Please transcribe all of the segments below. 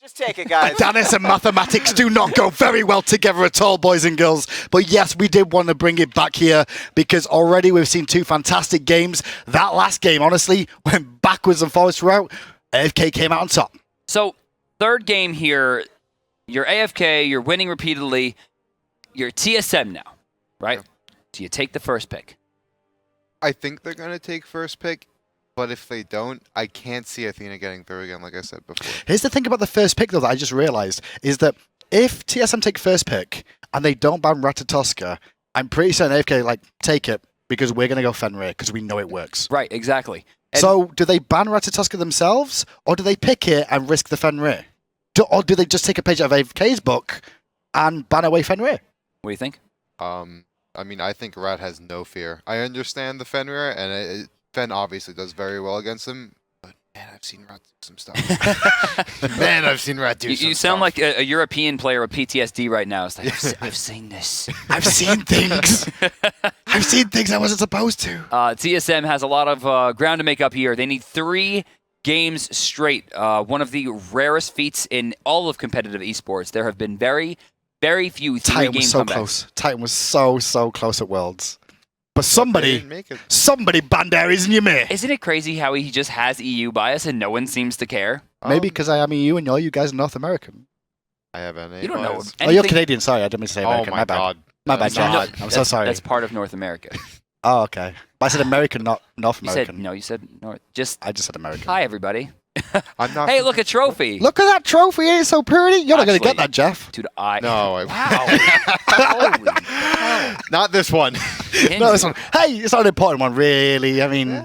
Just take it, guys. Dennis and mathematics do not go very well together at all, boys and girls. But yes, we did want to bring it back here because already we've seen two fantastic games. That last game, honestly, went backwards and forwards throughout. AFK came out on top. So, third game here, you're AFK, you're winning repeatedly. You're TSM now, right? Yeah. Do you take the first pick? I think they're going to take first pick. But if they don't, I can't see Athena getting through again, like I said before. Here's the thing about the first pick, though, that I just realized, is that if TSM take first pick and they don't ban Ratatoska, I'm pretty certain AFK, take it because we're going to go Fenrir because we know it works. Right, exactly. And so do they ban Ratatoska themselves or do they pick it and risk the Fenrir? Or do they just take a page out of AFK's book and ban away Fenrir? What do you think? I mean, I think Rat has no fear. I understand the Fenrir, and Fen obviously does very well against him, but man, I've seen Rat do some stuff. Man, I've seen Rat do some stuff. You sound like a European player with PTSD right now. It's like, I've seen this. I've seen things. I've seen things I wasn't supposed to. TSM has a lot of ground to make up here. They need 3 games straight. One of the rarest feats in all of competitive esports. There have been very, very few 3-game was so comebacks. Close. Titan was so close at Worlds. But somebody banned Ares in your mate. Isn't it crazy how he just has EU bias and no one seems to care? Maybe because I am EU and all you guys are North American. I have NA. You don't know anything. Oh, you're Canadian. Sorry, I didn't mean to say American. Oh my God. My bad, John. I'm so sorry. That's part of North America. Oh, okay. But I said American, not North American. You said North. I just said American. Hi, everybody. I'm not. Hey, look, a trophy. Look at that trophy. It's so pretty. You're not going to get that, Jeff. Dude, No. Wow. Holy hell. Not this one. No, this one. Hey, it's not an important one, really. I mean,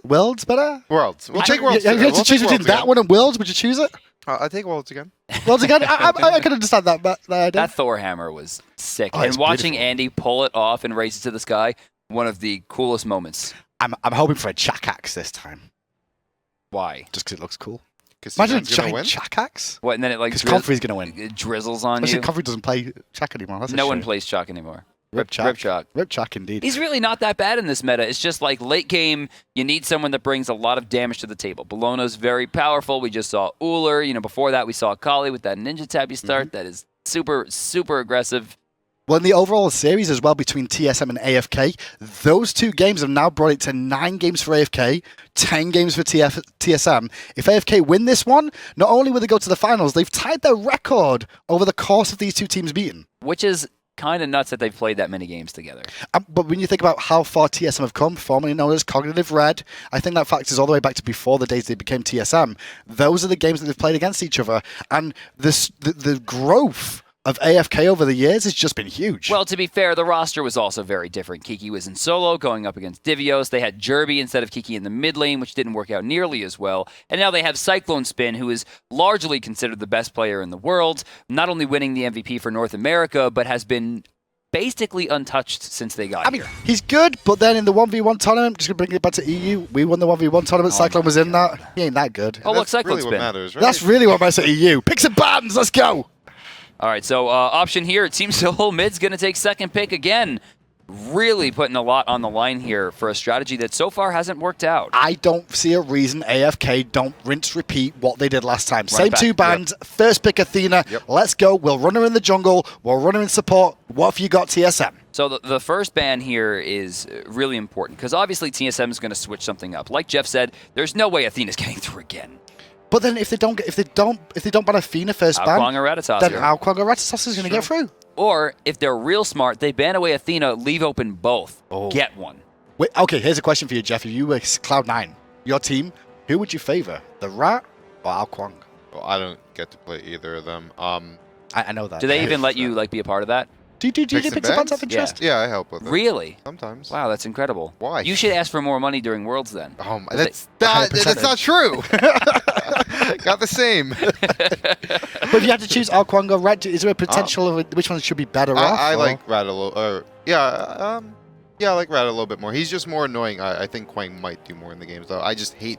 Worlds better? Worlds. We'll take Worlds. If you had to choose between that one and Worlds, would you choose it? I'll take Worlds again. Worlds again? I can understand that idea. That Thor hammer was sick. Oh, and watching beautiful. Andy pull it off and raise it to the sky, one of the coolest moments. I'm hoping for a Chak axe this time. Why? Just because it looks cool. Imagine a giant Chak axe. What? And then it Because Comfrey's going to win. It drizzles on Actually, you. Comfrey doesn't play Chak anymore. That's No one plays Chalk anymore. Rip Chak. Rip Chak, indeed. He's really not that bad in this meta. It's just like late game, you need someone that brings a lot of damage to the table. Bologna's very powerful. We just saw Uller. Before that, we saw Kali with that ninja tabby start. That is super, super aggressive. Well, in the overall series as well between TSM and AFK, those 2 games have now brought it to 9 games for AFK, 10 games for TSM. If AFK win this one, not only will they go to the finals, they've tied their record over the course of these 2 teams beaten. Which is kind of nuts that they've played that many games together. But when you think about how far TSM have come, formerly known as Cognitive Red, I think that factors all the way back to before the days they became TSM. Those are the games that they've played against each other. And the growth of AFK over the years has just been huge. Well, to be fair, the roster was also very different. Kiki was in solo, going up against Divios. They had Jerby instead of Kiki in the mid lane, which didn't work out nearly as well. And now they have Cyclone Spin, who is largely considered the best player in the world, not only winning the MVP for North America, but has been basically untouched since they got here. He's good, but then in the 1v1 tournament, just going to bring it back to EU, we won the 1v1 tournament, Cyclone was in that. He ain't that good. Oh, look, Cyclone really Spin. what matters, right? That's really what matters at EU. Picks and bans, let's go! All right, so option here, Team SoloMid's going to take second pick again. Really putting a lot on the line here for a strategy that so far hasn't worked out. I don't see a reason AFK don't rinse repeat what they did last time. Same back. 2 bands, first pick Athena, let's go, we'll run her in the jungle, we'll run her in support. What have you got, TSM? So the first ban here is really important because obviously TSM is going to switch something up. Like Jeff said, there's no way Athena's getting through again. But then if they don't ban Athena first ban, Alquang or Ratatosk then here. Alquang or Ratatosk is going to get through. Or if they're real smart, they ban away Athena, leave open both. Get one. Wait, okay, here's a question for you, Jeff. If you were Cloud9, your team, who would you favor, the Rat or Alquang? Well, I don't get to play either of them. I know that. Do they even let you be a part of that? Do you do picks and bans out of interest? Yeah, I help with it. Really? Sometimes. Wow, that's incredible. Why? You should ask for more money during Worlds then. That's not true. Got the same. But if you had to choose Alquang or Rat, is there a potential of which one should be better off? I like Rat a little. I like Rat a little bit more. He's just more annoying. I think Quang might do more in the games though. I just hate.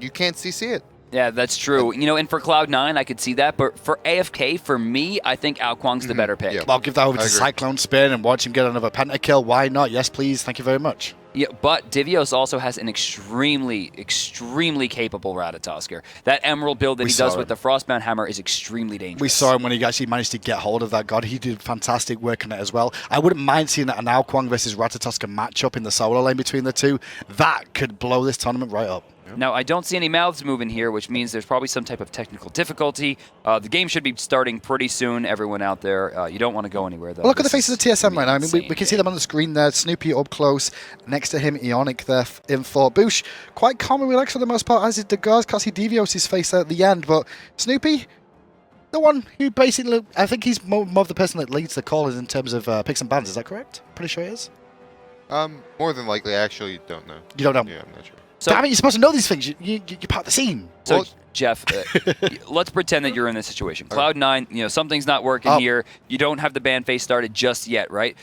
You can't CC it. Yeah, that's true. And for Cloud9, I could see that. But for AFK, for me, I think Alquang's the better pick. Yeah. I'll give that over to Cyclone Spin and watch him get another pentakill. Why not? Yes, please. Thank you very much. Yeah, but Divios also has an extremely capable Ratatosker. That Emerald build that We he does saw with him. the Frostbound Hammer is extremely dangerous. We saw him when he actually managed to get hold of that god. He did fantastic work on it as well. I wouldn't mind seeing an Alquang versus Ratatosker matchup in the solo lane between the two. That could blow this tournament right up. Now, I don't see any mouths moving here, which means there's probably some type of technical difficulty. The game should be starting pretty soon. Everyone out there, you don't want to go anywhere, though. Well, look at the This faces of is TSM right now. I mean, we insane can see game. them on the screen there. Snoopy up close. Next to him, Ionic there in fourth. Boosh, quite calm and relaxed for the most part, as is Degas. Can't see Devios' face there at the end. But Snoopy, the one who basically, I think he's more of the person that leads the call in terms of picks and bans. Is that correct? Pretty sure he is. More than likely, I actually don't know. You don't know. Yeah, I'm not sure. So, Damn it, you're supposed to know these things. You're part of the scene. So, Well- Jeff, let's pretend that you're in this situation. Cloud9, something's not working Oh. here. You don't have the ban phase started just yet, right?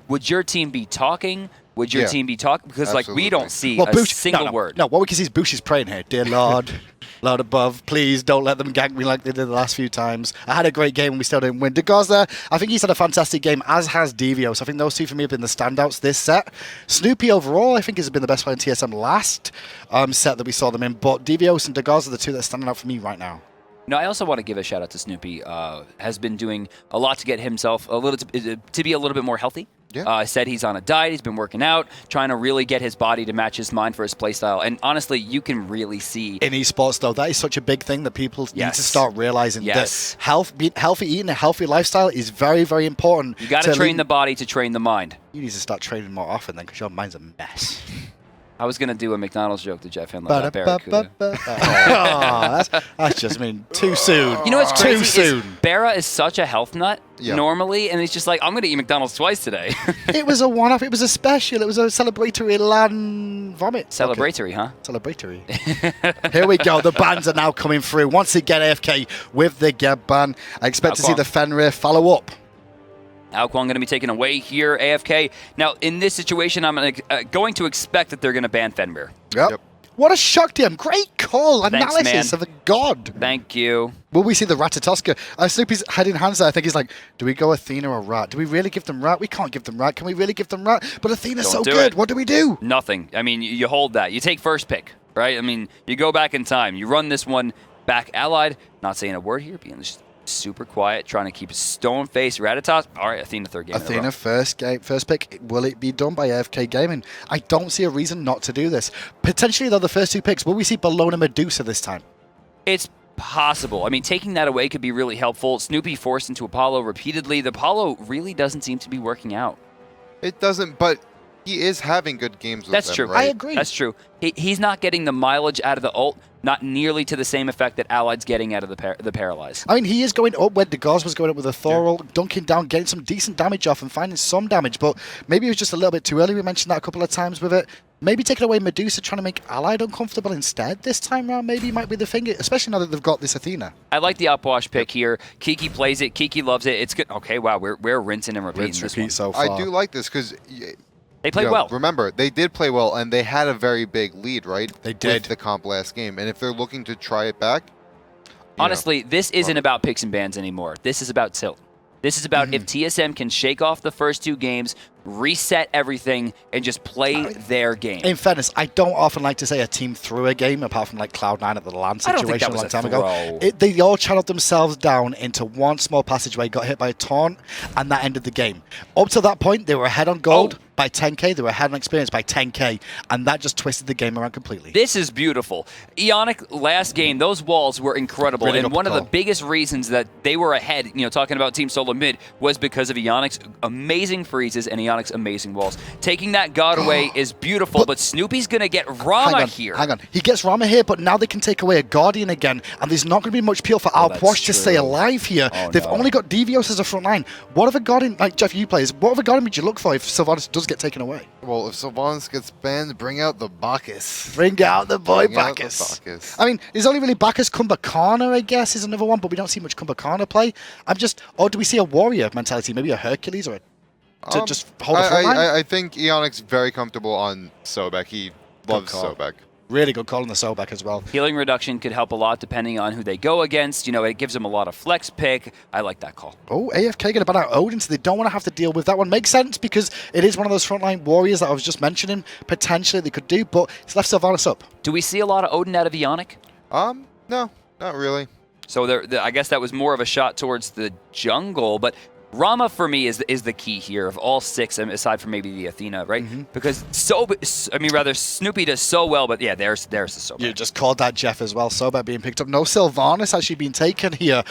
Would your team be talking? Would your Yeah. team be talking? Because, we Absolutely. don't see Well, a Boosh, single word. No, what we can see is Boosh is praying here. Dear Lord, Lord above, please don't let them gank me like they did the last few times. I had a great game and we still didn't win. Degas there, I think he's had a fantastic game, as has Devios. I think those two for me have been the standouts this set. Snoopy overall, I think, has been the best player in TSM last set that we saw them in. But Devios and Degas are the two that are standing out for me right now. No, I also want to give a shout out to Snoopy. Has been doing a lot to get himself to be a little bit more healthy. Yeah. Said he's on a diet. He's been working out, trying to really get his body to match his mind for his playstyle. And honestly, you can really see. In esports, though, that is such a big thing that people need Yes. to start realizing Yes. that healthy eating, a healthy lifestyle is very, very important. You got to train the body to train the mind. You need to start training more often then, because your mind's a mess. I was going to do a McDonald's joke to Jeff Hindley about Barracuda. That's just too soon. You know what's Too crazy soon. is Barra is such a health nut Yeah. normally, and he's just like, I'm going to eat McDonald's twice today. It was a one-off. It was a special. It was a celebratory land vomit. Celebratory, huh? Celebratory. Here we go. The bans are now coming through. Once again, AFK with the get ban. I expect to see Alquang. the Fenrir follow up. Alquang going to be taken away here, AFK. Now, in this situation, I'm going to expect that they're going to ban Fenrir. Yep. What a shock to him. Great call. Thanks, Analysis man. of a god. Thank you. Will we see the Ratatosker? Snoopy's head in hands there. I think he's like, do we go Athena or Rat? Do we really give them Rat? We can't give them Rat. Can we really give them Rat? But Athena's Don't so do good. it. What do we do? Nothing. I mean, you hold that. You take first pick, right? I mean, you go back in time. You run this one back allied. Not saying a word here, being just super quiet, trying to keep a stone face. Ratatas. All right, Athena third game. in a row. Athena first pick. Will it be done by AFK Gaming? I don't see a reason not to do this. Potentially, though, the first two picks. Will we see Bologna Medusa this time? It's possible. I mean, taking that away could be really helpful. Snoopy forced into Apollo repeatedly. The Apollo really doesn't seem to be working out. It doesn't, but he is having good games with That's them, true. right? I agree. That's true. He's not getting the mileage out of the ult, not nearly to the same effect that Allied's getting out of the Paralyze. I mean, he is going up where Degas was going up with a Thorol, dunking down, getting some decent damage off and finding some damage, but maybe it was just a little bit too early. We mentioned that a couple of times with it. Maybe taking away Medusa, trying to make Allied uncomfortable instead this time around, maybe might be the thing, especially now that they've got this Athena. I like the upwash pick here. Kiki plays it. Kiki loves it. It's good. Okay, wow, we're rinsing and repeating this one. so far. I do like this because They played well. Remember, they did play well, and they had a very big lead, right? They did. With the comp last game, and if they're looking to try it back, Honestly, this isn't about picks and bans anymore. This is about tilt. This is about if TSM can shake off the first two games, reset everything, and just play their game. In fairness, I don't often like to say a team threw a game, apart from like Cloud9 at the LAN I don't think situation that a long was time a ago. throw. They all channeled themselves down into one small passageway, got hit by a taunt, and that ended the game. Up to that point, they were ahead on gold by 10k, they were ahead on experience by 10k, and that just twisted the game around completely. This is beautiful. Ionic last game, those walls were incredible, Really and good one of the call. biggest reasons that they were ahead, talking about Team SoloMid, was because of Ionic's amazing freezes and Ionic's amazing walls. Taking that god away is beautiful, but Snoopy's going to get Rama here. Hang on. He gets Rama here, but now they can take away a Guardian again, and there's not going to be much peel for that's Alpwash to stay true. alive here. Oh, They've no. only got Devios as a front line. What other Guardian, like Jeff, you players, what other Guardian would you look for if Sylvanas does get taken away? well, if Sylvanas gets banned, bring out the Bacchus. Bring out the boy Bring out the Bacchus. Bacchus. I mean, there's only really Bacchus. Kumbhakana, I guess, is another one, but we don't see much Kumbhakana play. Or do we see a warrior mentality, maybe a Hercules or to just hold a front line? I think Ionic's very comfortable on Sobek. He loves call. Sobek. Really good call on the Sobek as well. Healing reduction could help a lot depending on who they go against. You know, it gives them a lot of flex pick. I like that call. Oh, AFK going to ban out Odin, so they don't want to have to deal with that one. Makes sense because it is one of those frontline warriors that I was just mentioning. Potentially they could do, but it's left Sylvanas up. Do we see a lot of Odin out of Ionic? No, not really. So I guess that was more of a shot towards the jungle, but Rama for me is the key here of all 6, aside from maybe the Athena, right? Because Snoopy does so well, but yeah, there's the Sobek. You just called that, Jeff, as well. Sobek being picked up. No Sylvanas actually being taken here.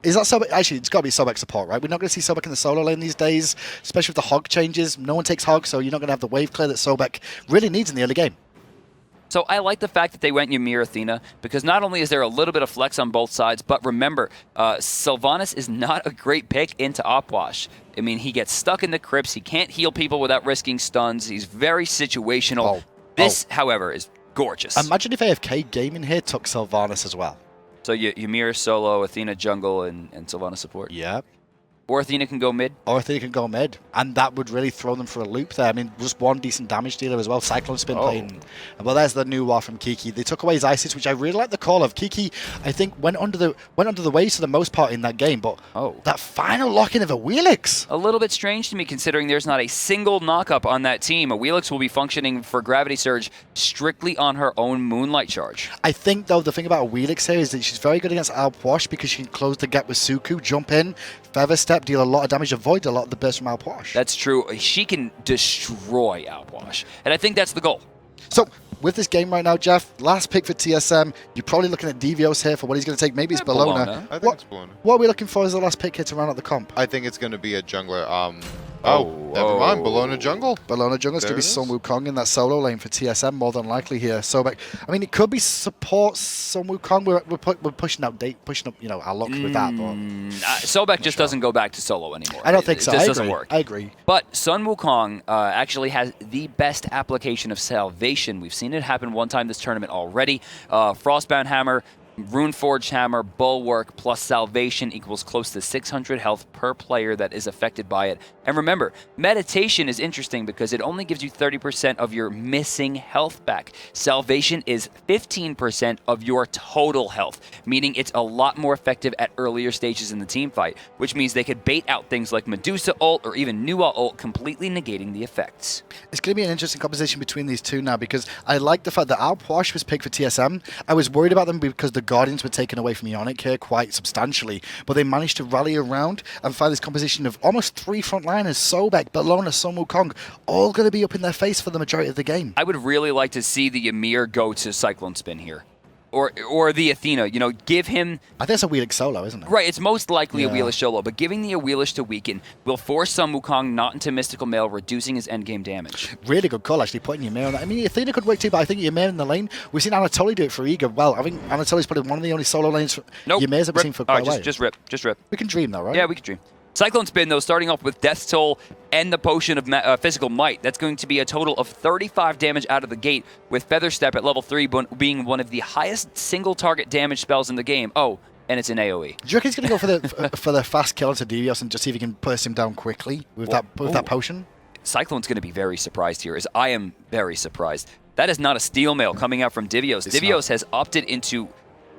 Is that Sobek? Actually, it's got to be Sobek support, right? We're not going to see Sobek in the solo lane these days, especially with the hog changes. No one takes hog, so you're not going to have the wave clear that Sobek really needs in the early game. So I like the fact that they went Ymir Athena, because not only is there a little bit of flex on both sides, but remember, Sylvanas is not a great pick into Opwash. I mean, he gets stuck in the crypts. He can't heal people without risking stuns. He's very situational. This, however, is gorgeous. Imagine if AFK Gaming here took Sylvanas as well. So Ymir solo, Athena jungle, and Sylvanas support. Yeah. Or Athena can go mid. Or Athena can go mid. And that would really throw them for a loop there. I mean, just one decent damage dealer as well. Cyclone Spin playing. Well, there's the new war from Kiki. They took away his Isis, which I really like the call of. Kiki, I think, went under the waves for the most part in that game. But that final lock-in of a Wheelix. A little bit strange to me, considering there's not a single knock-up on that team. A Wheelix will be functioning for Gravity Surge strictly on her own Moonlight Charge. I think, though, the thing about a Wheelix here is that she's very good against Alpwash because she can close the gap with Suku, jump in, Feather Step, deal a lot of damage, avoid a lot of the burst from Alpwash. That's true. She can destroy Alpwash, and I think that's the goal. So, with this game right now, Jeff, last pick for TSM, you're probably looking at Devios here for what he's going to take. Maybe it's Bellona. I think it's Bellona. What are we looking for as the last pick here to round out the comp? I think it's going to be a jungler. Never mind. Bellona jungle. Bellona jungle is going to be Sun Wukong in that solo lane for TSM, more than likely here. Sobek, I mean, it could be support Sun Wukong. We're pushing up, our luck with that. But Sobek just doesn't go back to solo anymore. I don't think so. It just doesn't work. I agree. But Sun Wukong actually has the best application of salvation. We've seen it happen one time this tournament already. Frostbound Hammer, Runeforged Hammer, Bulwark, plus Salvation equals close to 600 health per player that is affected by it. And remember, Meditation is interesting because it only gives you 30% of your missing health back. Salvation is 15% of your total health, meaning it's a lot more effective at earlier stages in the team fight, which means they could bait out things like Medusa ult or even Nuwa ult, completely negating the effects. It's going to be an interesting composition between these two now because I like the fact that Alpwash was picked for TSM. I was worried about them because the Guardians were taken away from Ionic here quite substantially, but they managed to rally around and find this composition of almost 3 frontliners, Sobek, Bellona, Sun Wukong, all going to be up in their face for the majority of the game. I would really like to see the Ymir go to Cyclone Spin here. Or the Athena, give him... I think it's a Wheelish solo, isn't it? Right, it's most likely a Wheelish solo, but giving the Wheelish to weaken will force Sun Wukong not into Mystical Mail, reducing his endgame damage. Really good call, actually, putting Ymir on that. I mean, Athena could work too, but I think Ymir in the lane, we've seen Anatoly do it for Eager well. I think Anatoly's probably one of the only solo lanes for Ymir's that we've seen for quite a while. Just rip. We can dream, though, right? Yeah, we can dream. Cyclone Spin, though, starting off with Death's Toll and the Potion of Physical Might. That's going to be a total of 35 damage out of the gate, with Feather Step at level 3 being one of the highest single-target damage spells in the game. Oh, and it's an AoE. Do you reckon he's going to go for the fast kill into Devios and just see if he can burst him down quickly with that potion? Cyclone's going to be very surprised here, as I am very surprised. That is not a steel mail coming out from Devios. Devios has opted into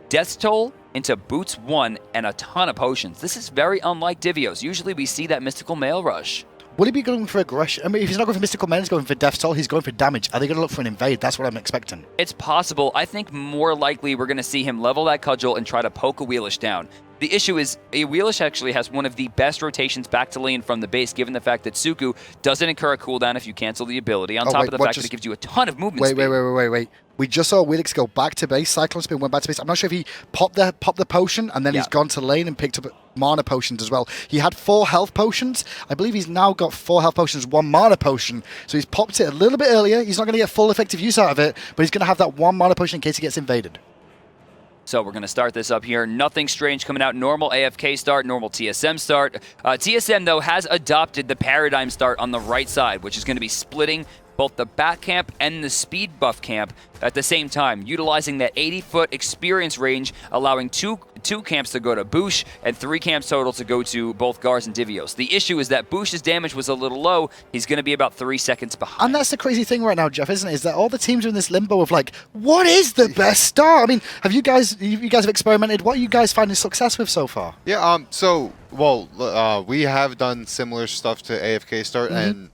Death's Toll, into Boots 1, and a ton of potions. This is very unlike Devios. Usually we see that Mystical Mail rush. Will he be going for aggression? I mean, if he's not going for Mystical Mail, he's going for Death's Toll, he's going for damage. Are they going to look for an invade? That's what I'm expecting. It's possible. I think more likely we're going to see him level that Cudgel and try to poke a Wheelish down. The issue is, a Wheelish actually has one of the best rotations back to lane from the base, given the fact that Suku doesn't incur a cooldown if you cancel the ability, on top of the fact that it gives you a ton of movement speed. Wait. We just saw Wheelix go back to base. Cyclone Spin went back to base. I'm not sure if he popped the potion and then he's gone to lane and picked up mana potions as well. He had 4 health potions. I believe he's now got 4 health potions, 1 mana potion. So he's popped it a little bit earlier. He's not going to get full effective use out of it, but he's going to have that 1 mana potion in case he gets invaded. So we're going to start this up here. Nothing strange coming out. Normal AFK start, normal TSM start. TSM, though, has adopted the Paradigm start on the right side, which is going to be splitting both the back camp and the speed buff camp at the same time, utilizing that 80-foot experience range, allowing 2 2 camps to go to Boosh, and 3 camps total to go to both Gars and Divios. The issue is that Boosh's damage was a little low. He's going to be about 3 seconds behind. And that's the crazy thing right now, Jeff, isn't it? Is that all the teams are in this limbo of like, what is the best start? I mean, have you guys have experimented? What are you guys finding success with so far? Yeah. We have done similar stuff to AFK start, and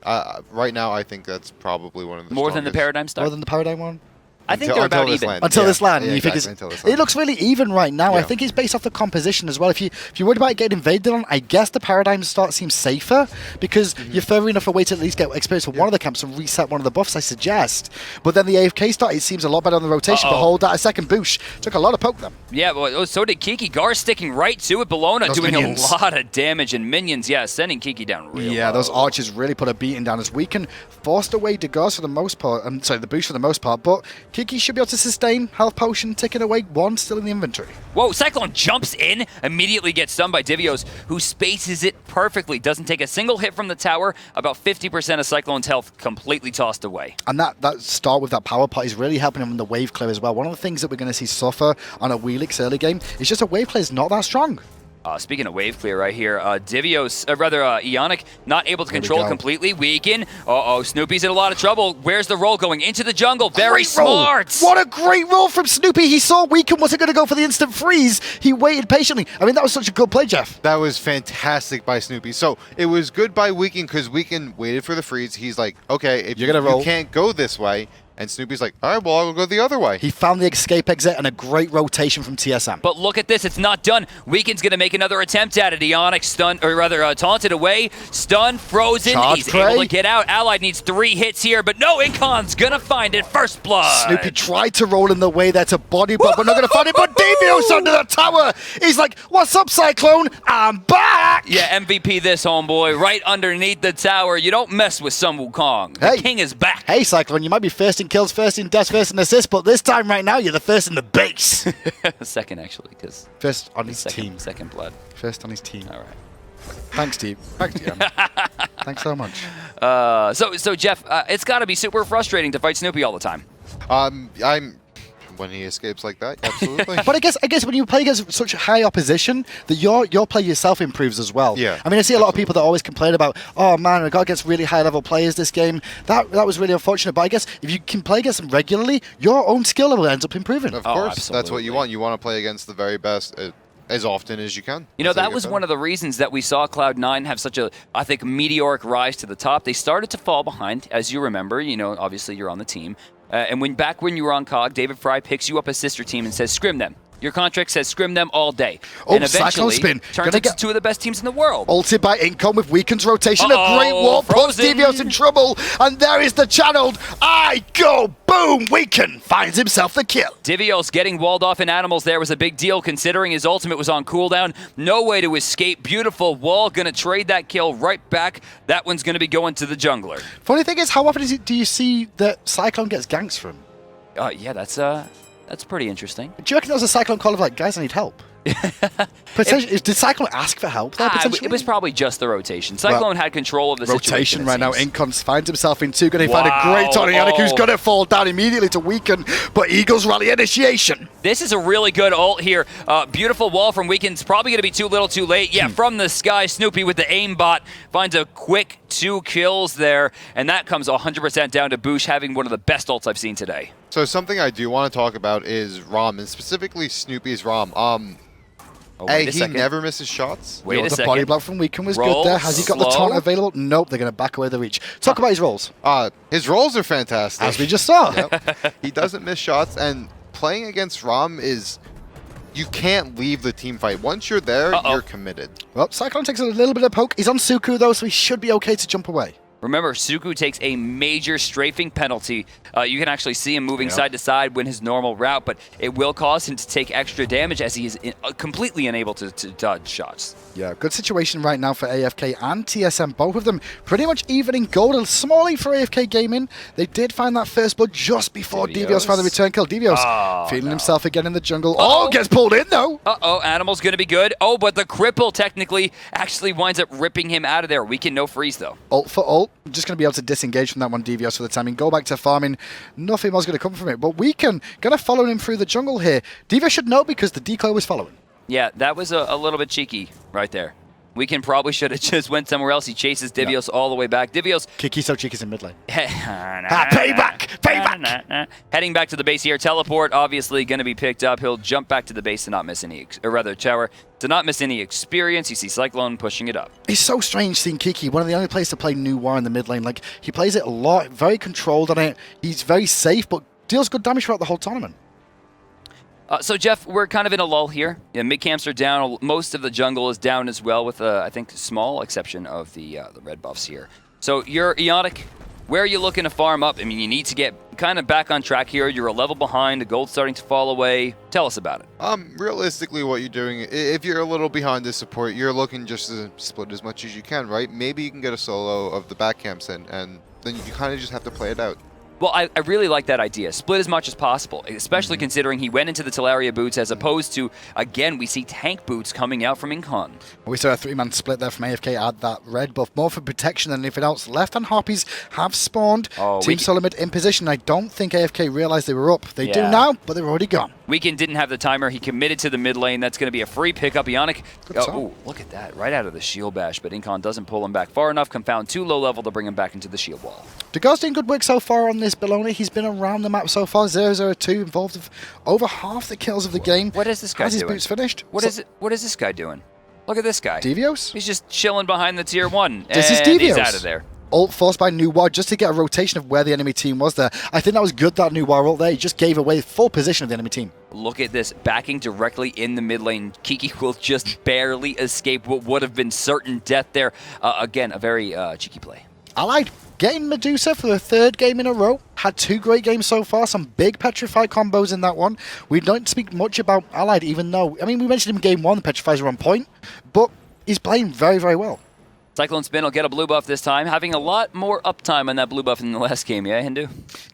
right now I think that's probably one of the More than the Paradigm start? More than the Paradigm one? I think they're about even. Until this land. Yeah, You think exactly, until this land. it looks really even right now. Yeah. I think it's based off the composition as well. If you're worried about it getting invaded on, I guess the Paradigm start seems safer because you're further enough away to at least get experience with one of the camps and reset one of the buffs, I suggest. But then the AFK start, it seems a lot better on the rotation. But hold that a second. Boosh took a lot of poke them. Yeah, well, so did Kiki. Gar sticking right to it. Bellona Those doing minions. a lot of damage, and minions, sending Kiki down real Yeah, low. those archers really put a beating down as we can forced away Degars for the most part. The Boosh for the most part. But Kiki should be able to sustain health potion, ticking away. One still in the inventory. Whoa, Cyclone jumps in, immediately gets stunned by Divios, who spaces it perfectly. Doesn't take a single hit from the tower. About 50% of Cyclone's health completely tossed away. And that start with that power pot is really helping him in the wave clear as well. One of the things that we're going to see suffer on a Wheelix early game is just a wave clear is not that strong. Speaking of wave clear right here, Divios, Ionic, not able to There we control go. completely. Weaken. Snoopy's in a lot of trouble. Where's the roll going? Into the jungle. Very Great roll. smart. What a great roll from Snoopy. He saw Weaken wasn't going to go for the instant freeze. He waited patiently. I mean, that was such a good play, Jeff. That was fantastic by Snoopy. So it was good by Weekend because Weekend waited for the freeze. He's like, okay, if You're gonna roll. you can't go this way. And Snoopy's like, all right, well, I'll go the other way. He found the escape exit and a great rotation from TSM. But look at this, it's not done. Weaken's going to make another attempt at it. Ionic taunted away, stun, frozen. Charge He's prey. able to get out. Allied needs 3 hits here, but no, Incon's going to find it. First blood. Snoopy tried to roll in the way there to body block, but not going to find it. But Devios under the tower. He's like, what's up, Cyclone? I'm back. Yeah, MVP this, homeboy, right underneath the tower. You don't mess with Sun Wukong. The Hey. king is back. Hey, Cyclone, you might be first in kills, first in deaths, first in assists, but this time right now, you're the first in the base. Second, actually, because First on his team. second blood. First on his team. All right. Thanks, Steve. Thanks, DM. Thanks so much. So Jeff, it's got to be super frustrating to fight Snoopy all the time. When he escapes like that, absolutely. But I guess when you play against such high opposition, that your play yourself improves as well. Yeah, I mean, I see a lot of people that always complain about, oh man, I got against really high level players this game. That was really unfortunate. But I guess if you can play against them regularly, your own skill level ends up improving. Of course, that's what absolutely. you want. You want to play against the very best as often as you can. You know, That's how that was get one of the reasons that we saw Cloud9 have such a, I think, meteoric rise to the top. They started to fall behind, as you remember. You know, obviously you're on the team. And back when you were on COG, David Fry picks you up as sister team and says, scrim them. Your contract says scrim them all day. Oh, and Cyclone eventually spin. turns Gonna into get- 2 of the best teams in the world. Ulted by Incom with Weaken's rotation. Uh-oh, A great wall puts frozen. Devios in trouble. And there is the channeled. I go boom. Weaken finds himself the kill. Divios getting walled off in Animals there was a big deal considering his ultimate was on cooldown. No way to escape. Beautiful wall. Going to trade that kill right back. That one's going to be going to the jungler. Funny thing is, how often do you see that Cyclone gets ganks from? Yeah, that's pretty interesting. Do you reckon that was a Cyclone call of like, guys, I need help? Potentially, did Cyclone ask for help there, potentially? It was probably just the rotation. Cyclone had control of the situation. Rotation right it now. seems. Incon finds himself in 2. Going to find a great Wow. Tony Yannick, who's Oh. going to fall down immediately to Weaken. But Eagles rally initiation. This is a really good ult here. Beautiful wall from Weekend's probably going to be too little too late. Yeah, from the sky, Snoopy with the aimbot finds a quick 2 kills there. And that comes 100% down to Boosh having one of the best ults I've seen today. So something I do want to talk about is Rom, and specifically Snoopy's Rom. Oh, Hey, wait a he second. never misses shots. Wait a the second. body block from Weaken was Roll good there. Has he got the slow. taunt available? Nope, they're going to back away the reach. Talk about his rolls. His rolls are fantastic. As we just saw. Yep. He doesn't miss shots, and playing against Rom is... You can't leave the team fight. Once you're there, you're committed. Well, Cyclone takes a little bit of poke. He's on Suku, though, so he should be okay to jump away. Remember, Suku takes a major strafing penalty. You can actually see him moving side to side when his normal route, but it will cause him to take extra damage as he is completely unable to dodge shots. Yeah, good situation right now for AFK and TSM. Both of them pretty much even in gold. A small lead for AFK Gaming. They did find that first blood just before Devios found the return kill. Devios feeling himself again in the jungle. Oh, gets pulled in, though. Animal's going to be good. Oh, but the cripple technically actually winds up ripping him out of there. Weaken no freeze, though. Ult for ult. Just going to be able to disengage from that one, Devios, for the time. And go back to farming. Nothing was going to come from it. But Weaken going to follow him through the jungle here. Devios should know because the decoy was following. Yeah, that was a little bit cheeky right there. Weekend probably should have just went somewhere else. He chases Divios all the way back. Divios... Kiki so cheeky's in mid lane. Payback! Payback! Heading back to the base here. Teleport, obviously, going to be picked up. He'll jump back to the base to not miss any... Or rather, tower, to not miss any experience. You see Cyclone pushing it up. It's so strange seeing Kiki, one of the only players to play New War in the mid lane. Like, he plays it a lot, very controlled on it. He's very safe, but deals good damage throughout the whole tournament. So, Jeff, we're kind of in a lull here. Yeah, mid camps are down. Most of the jungle is down as well, with, I think, a small exception of the red buffs here. So, you're Ionic. Where are you looking to farm up? I mean, you need to get kind of back on track here. You're a level behind. The gold's starting to fall away. Tell us about it. Realistically, what you're doing, if you're a little behind the support, you're looking just to split as much as you can, right? Maybe you can get a solo of the back camps in, and then you kind of just have to play it out. Well, I really like that idea. Split as much as possible, especially considering he went into the Talaria boots as opposed to, again, we see tank boots coming out from Incon. We saw a 3-man split there from AFK, add that red buff, more for protection than anything else. Left-hand Harpies have spawned. Team SoloMid in position. I don't think AFK realized they were up. They do now, but they're already gone. Weekend didn't have the timer. He committed to the mid lane. That's going to be a free pickup. Ionic, oh, look at that. Right out of the shield bash, but Incon doesn't pull him back far enough. Confound too low level to bring him back into the shield wall. Degar's doing good work so far on this Bologna. He's been around the map so far. 0-0-2 involved with over half the kills of the game. What is this guy doing? Has his doing? boots finished? What is this guy doing? Look at this guy. Devios? He's just chilling behind the tier 1. This is and Devios. He's out of there. Ult forced by New War just to get a rotation of where the enemy team was there. I think that was good, that New War ult there. He just gave away full position of the enemy team. Look at this, backing directly in the mid lane. Kiki will just barely escape what would have been certain death there. Again, a very cheeky play. Allied getting Medusa for the 3rd game in a row. Had 2 great games so far, some big Petrify combos in that one. We don't speak much about Allied, even though, I mean, we mentioned him in game 1, the Petrifies are on point, but he's playing very, very well. Cyclone Spin will get a blue buff this time, having a lot more uptime on that blue buff than the last game, yeah, Hindu?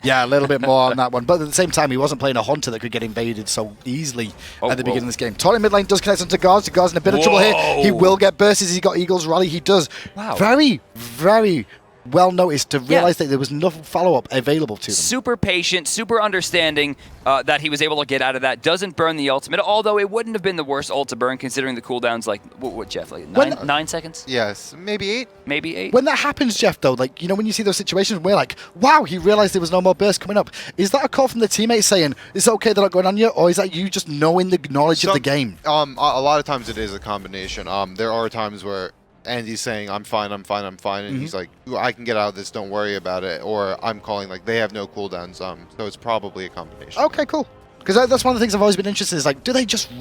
Yeah, a little bit more on that one. But at the same time, he wasn't playing a Hunter that could get invaded so easily at the beginning of this game. Totally mid lane does connect onto Gars. Gars in a bit of trouble here. He will get bursts. He's got Eagle's Rally. He does. Wow. Very, very well noticed to realize that there was no follow-up available to them. Super patient, super understanding that he was able to get out of that. Doesn't burn the ultimate, although it wouldn't have been the worst ult to burn considering the cooldown's like, what Jeff, like 9 seconds? Yes, maybe 8. Maybe 8. When that happens, Jeff, though, like, you know, when you see those situations where like, wow, he realized there was no more burst coming up, is that a call from the teammates saying, it's okay, they're not going on you, or is that you just knowing the knowledge of the game? A lot of times it is a combination. There are times where Andy's saying, I'm fine, and he's like, I can get out of this, don't worry about it. Or I'm calling, like, they have no cooldowns, so it's probably a combination. Okay, cool. Because that's one of the things I've always been interested in, is like, do they just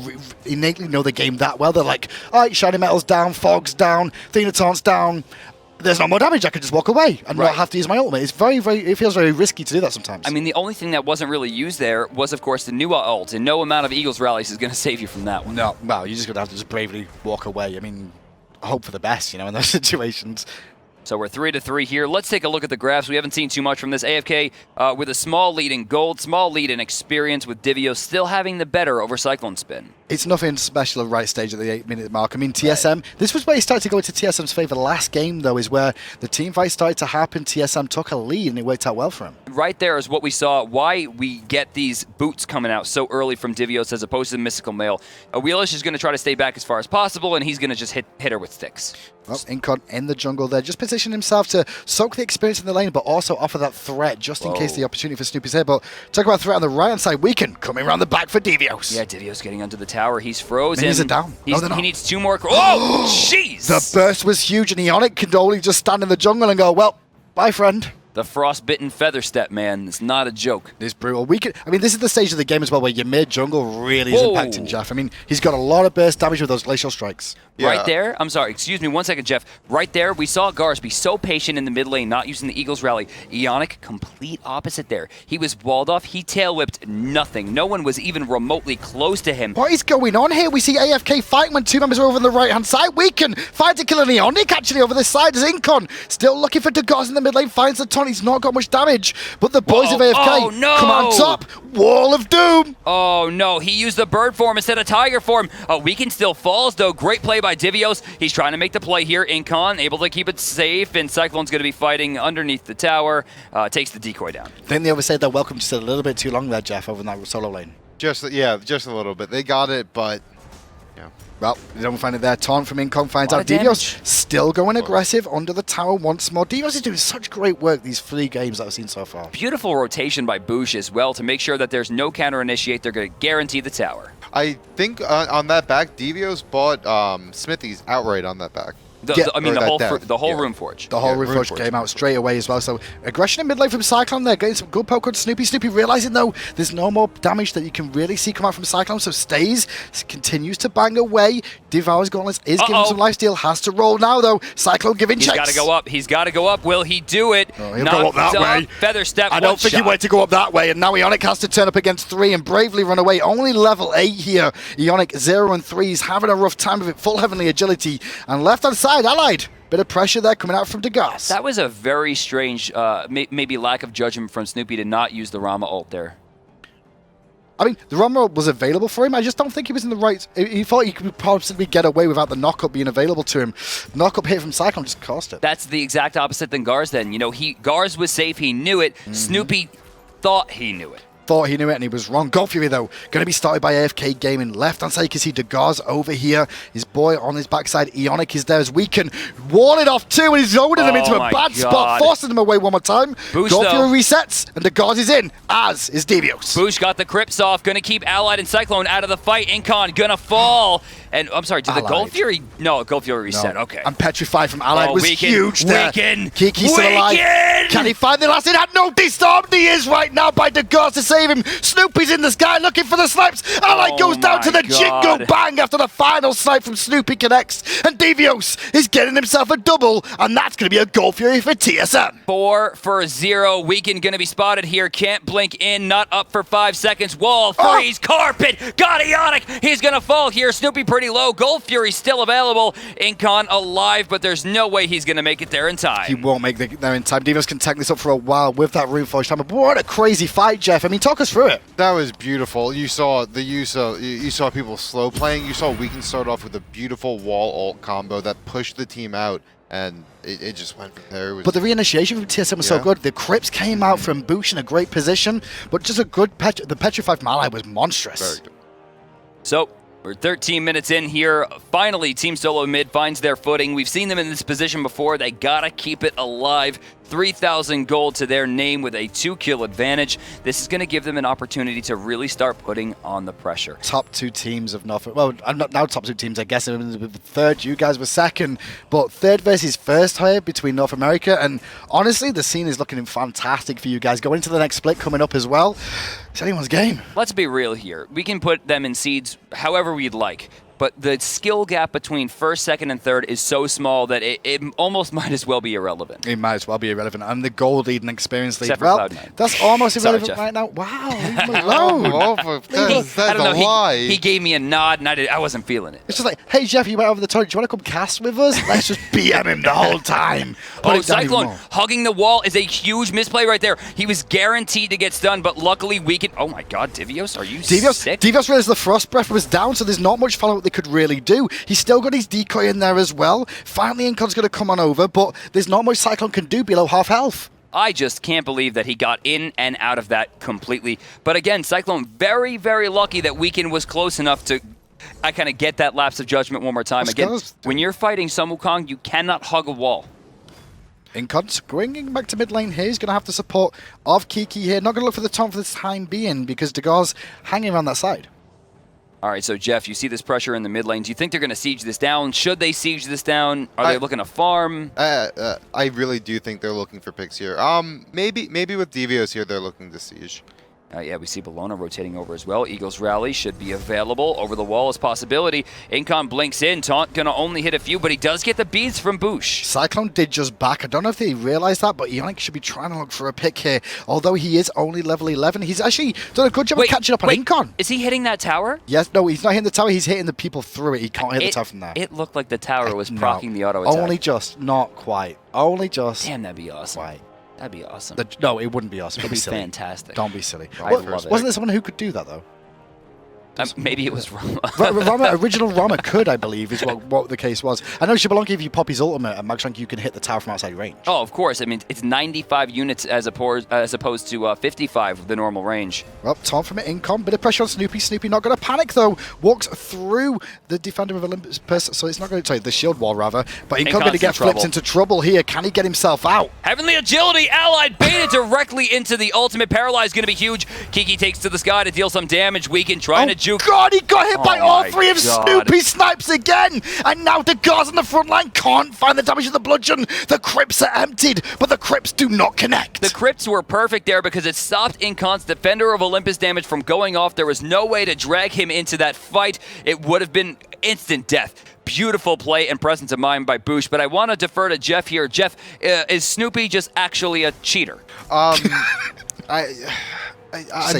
innately know the game that well? They're like, all right, Shiny Metal's down, Fog's down, Thanos down, there's no more damage, I could just walk away and not have to use my ultimate. It's very, it feels very risky to do that sometimes. I mean, the only thing that wasn't really used there was, of course, the Nua ult, and no amount of Eagles rallies is going to save you from that one. No, well, you're just going to have to just bravely walk away. I mean, hope for the best, you know, in those situations. So we're 3-3 here. Let's take a look at the graphs. We haven't seen too much from this. AFK with a small lead in gold, small lead in experience, with Divio still having the better over Cyclone Spin. It's nothing special at right stage at the 8-minute mark. I mean, TSM, this was where he started to go into TSM's favor. Last game, though, is where the team fight started to happen. TSM took a lead, and it worked out well for him. Right there is what we saw, why we get these boots coming out so early from Divios as opposed to the Mystical Male. Wheelish is going to try to stay back as far as possible, and he's going to just hit her with sticks. Well, Incon in the jungle there, just position himself to soak the experience in the lane, but also offer that threat just in case the opportunity for Snoopy's here. But talk about threat on the right-hand side. Weekend coming around the back for Divios. Yeah, Divios getting onto the tower. He's frozen. He's down. He needs 2 more. Oh, jeez! The burst was huge, and Ionic could only just stand in the jungle and go, well, bye, friend. The frostbitten feather step, man. It's not a joke. It's brutal. I mean, this is the stage of the game as well where your mid-jungle really is impacting Jeff. I mean, he's got a lot of burst damage with those glacial strikes. Yeah. Right there, I'm sorry, excuse me 1 second, Jeff. Right there, we saw Gars be so patient in the mid lane, not using the Eagles rally. Ionic, complete opposite there. He was walled off, he tail whipped nothing. No one was even remotely close to him. What is going on here? We see AFK fighting when 2 members are over on the right-hand side. Weekend fight to kill an Ionic actually over this side as Incon still looking for Degas in the mid lane, finds the taunt. He's not got much damage, but the boys of AFK come on top. Wall of Doom. Oh no, he used the bird form instead of tiger form. Weekend still falls though. Great play by Divios. He's trying to make the play here. Incon able to keep it safe, and Cyclone's going to be fighting underneath the tower. Takes the decoy down. I think they overstayed their welcome just a little bit too long there, Jeff, over in that solo lane. Just a little bit. They got it, but Well, you don't find it there. Taunt from Incon finds Lot out. of damage. Devios still going aggressive under the tower once more. Devios is doing such great work these 3 games that I've seen so far. Beautiful rotation by Boosh as well to make sure that there's no counter initiate. They're going to guarantee the tower. I think on that back, Devios bought Smithies outright on that back. I mean, Or the that whole death. Room Forge. The whole Yeah, Rune Forge came out straight away as well. So aggression in mid lane from Cyclone there, getting some good poke on Snoopy. Snoopy realizing though there's no more damage that you can really see come out from Cyclone, so stays, continues to bang away. Devours Gauntlet is giving some lifesteal, has to roll now though. Cyclone giving checks. He's got to go up. He's got to go up. Will he do it? Oh, he'll go up that way. Feather step. I don't think he went to go up that way, and now Ionic has to turn up against 3 and bravely run away. Only level 8 here. Ionic 0 and 3. He's having a rough time of it. Full heavenly agility. And left hand side, Allied. Bit of pressure there coming out from Degas. That was a very strange, maybe lack of judgment from Snoopy to not use the Rama ult there. I mean, the Rama was available for him. I just don't think he was in the right... He thought he could possibly get away without the knock-up being available to him. Knock-up hit from Cyclone just cost it. That's the exact opposite than Gars then. You know, Gars was safe. He knew it. Snoopy thought he knew it. Thought he knew it and he was wrong. God Fury though, going to be started by AFK Gaming. Left hand side you can see Degas over here. His boy on his backside. Ionic is there as we can wall it off too, and he's loading him into a bad spot, forcing him away one more time. Boosh, God Fury resets and Degas is in, as is Devios. Boosh got the Crips off, going to keep Allied and Cyclone out of the fight. Incon going to fall. And I'm sorry, did the Gold Fury? No, Gold Fury reset. No. Okay. And Petrified from Allied was huge there. Weaken! Kiki's still alive. Can he find the last hit? No, disarmed he is right now by Degas to save him. Snoopy's in the sky looking for the snipes. Allied goes down to the jingle bang after the final snipe from Snoopy connects. And Devios is getting himself a double, and that's going to be a Gold Fury for TSM. 4 for 0. Weaken going to be spotted here. Can't blink in. Not up for 5 seconds. Wall, freeze, carpet. Got Ionic. He's going to fall here. Snoopy pretty low. Gold Fury still available. Incon alive, but there's no way he's going to make it there in time. He won't make it there in time. Devios can tank this up for a while with that Rune Forge timer. But what a crazy fight, Jeff. I mean, talk us through it. That was beautiful. You saw the use of, you saw people slow playing. You saw Weaken start off with a beautiful wall ult combo that pushed the team out, and it just went from there. But the reinitiation from TSM was so good. The Crips came out from Boosh in a great position, but just a good the Petrified from Ally was monstrous. Very good. So we're 13 minutes in here. Finally, Team SoloMid finds their footing. We've seen them in this position before. They gotta keep it alive. 3,000 gold to their name with a 2-kill advantage. This is going to give them an opportunity to really start putting on the pressure. Top 2 teams of North... Well, I'm not now top 2 teams, I guess. Third, you guys were second. But third versus first here between North America. And honestly, the scene is looking fantastic for you guys. Going into the next split coming up as well. It's anyone's game. Let's be real here. We can put them in seeds however we'd like. But the skill gap between first, second, and third is so small that it almost might as well be irrelevant. It might as well be irrelevant. And the gold lead and experience lead. Except for Well, Cloud9. that's almost irrelevant Jeff. right now. Wow, leave him alone. That's I don't know. a lie. He gave me a nod, and I wasn't feeling it. It's just like, hey, Jeff, you went over the toilet. Do you want to come cast with us? Let's just BM him the whole time. Put it down even Cyclone more. hugging the wall is a huge misplay right there. He was guaranteed to get stunned, but luckily Weaken... Oh my god, Devios, are you sick? Devios realized the Frost Breath was down, so there's not much follow-up they could really do. He's still got his decoy in there as well. Finally, Incon's going to come on over, but there's not much Cyclone can do below half health. I just can't believe that he got in and out of that completely. But again, Cyclone very, very lucky that Weaken was close enough to... I kind of get that lapse of judgment one more time. Again, when you're fighting Sun Wukong, you cannot hug a wall. Incon swinging back to mid lane here. He's going to have the support of Kiki here. Not going to look for the taunt for the time being because Degas hanging around that side. All right, so Jeff, you see this pressure in the mid lane. Do you think they're going to siege this down? Should they siege this down? Are they looking to farm? I really do think they're looking for picks here. Maybe with Devios here, they're looking to siege. Yeah, we see Bologna rotating over as well. Eagles Rally should be available. Over the wall is possibility. Incon blinks in. Taunt going to only hit a few, but he does get the beads from Boosh. Cyclone did just back. I don't know if they realized that, but Ionic should be trying to look for a pick here. Although he is only level 11, he's actually done a good job of catching up on Incon. Is he hitting that tower? Yes, no, he's not hitting the tower. He's hitting the people through it. He can't hit the tower from there. It looked like the tower was proccing the auto attack. Only just, not quite. Only just. Damn, that'd be awesome. Quite. That'd be awesome. No, it wouldn't be awesome. It'd Don't be be silly. fantastic. Don't be silly. I love it. Wasn't there someone who could do that, though? Maybe it was Rama. Rama, original Rama could, I believe, is what the case was. I know Xbalanque, if you pop his ultimate at Magshank, you can hit the tower from outside range. Oh, of course. I mean, it's 95 units as opposed to 55 the normal range. Well, Tom from it, incom. Bit of pressure on Snoopy. Snoopy not going to panic, though. Walks through the defender of Olympus, so it's not going to, sorry, the shield wall, rather. But Incom going to get flipped into trouble here. Can he get himself out? Heavenly Agility, allied, baited directly into the ultimate. Paralyze going to be huge. Kiki takes to the sky to deal some damage. Weaken trying to juke. God, he got hit by all three of God. Snoopy. Snipes again. And now the guards on the front line can't find the damage of the bludgeon. The crypts are emptied, but the crypts do not connect. The crypts were perfect there because it stopped Incon's defender of Olympus damage from going off. There was no way to drag him into that fight. It would have been instant death. Beautiful play and presence of mind by Boosh, but I want to defer to Jeff here. Jeff, is Snoopy just actually a cheater? I'm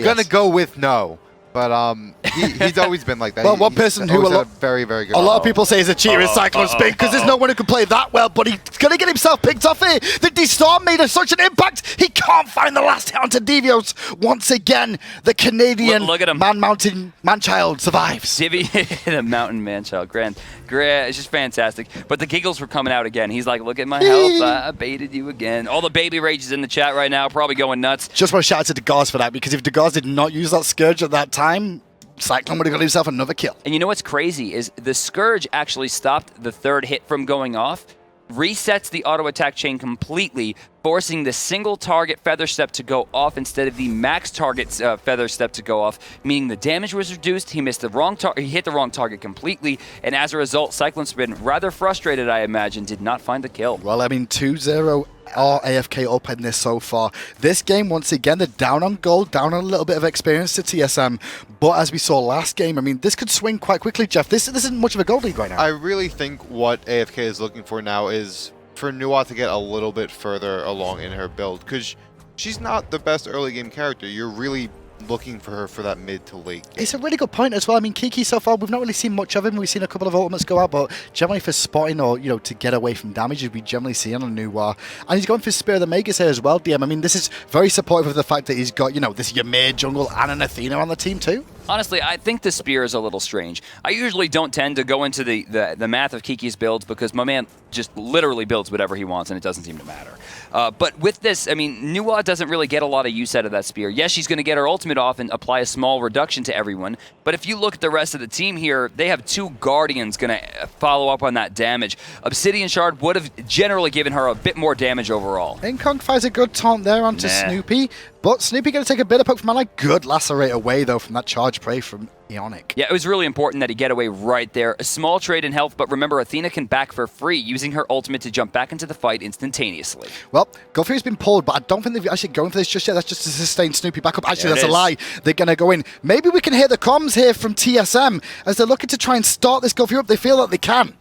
gonna go with no, but he's always been like that. Well, one person who a very good. A lot of people say is a cheater is Cyclone Spin because there's no one who can play that well, but he's going to get himself picked off here. The D-Storm made such an impact, he can't find the last hit onto Devios. Once again, the Canadian Look at him. man-child survives. Divvy hit a mountain man-child. Grand. It's just fantastic. But the giggles were coming out again. He's like, look at my health. I baited you again. All the baby rages in the chat right now, probably going nuts. Just want to shout out to Degars for that, because if Degars did not use that Scourge at that time, Cyclone would have got himself another kill. And you know what's crazy is the Scourge actually stopped the third hit from going off, resets the auto attack chain completely, forcing the single target feather step to go off instead of the max target feather step to go off, meaning the damage was reduced. He missed the wrong he hit the wrong target completely, and as a result, Cyclone Spin, rather frustrated, I imagine, did not find the kill. Well, I mean, 2-0 are AFK up in this so far. This game, once again, they're down on gold, down on a little bit of experience to TSM, but as we saw last game, I mean, this could swing quite quickly, Jeff. This isn't much of a gold lead right now. I really think what AFK is looking for now is for Nuwa to get a little bit further along in her build, because she's not the best early game character. You're really looking for her for that mid to late game. It's a really good point as well. I mean, Kiki so far, we've not really seen much of him. We've seen a couple of ultimates go out, but generally for spotting or, you know, to get away from damage, we generally see on a Nuwa. And he's going for Spear of the Magus here as well, DM. I mean, this is very supportive of the fact that he's got, you know, this Ymir jungle and an Athena on the team too. Honestly, I think the spear is a little strange. I usually don't tend to go into the math of Kiki's builds because my man just literally builds whatever he wants and it doesn't seem to matter. But with this, I mean, Nuwa doesn't really get a lot of use out of that spear. Yes, she's going to get her ultimate off and apply a small reduction to everyone, but if you look at the rest of the team here, they have two Guardians going to follow up on that damage. Obsidian Shard would have generally given her a bit more damage overall. Inkong finds a good taunt there onto Snoopy, but Snoopy going to take a bit of poke from Ally. Good lacerate away, though, from that charge prey from Ionic. Yeah, it was really important that he get away right there. A small trade in health, but remember, Athena can back for free, using her ultimate to jump back into the fight instantaneously. Well, Godfrey's been pulled, but I don't think they've actually going for this just yet. That's just to sustain Snoopy back up. Actually, that's a lie. They're going to go in. Maybe we can hear the comms here from TSM as they're looking to try and start this Godfrey up. They feel that they can.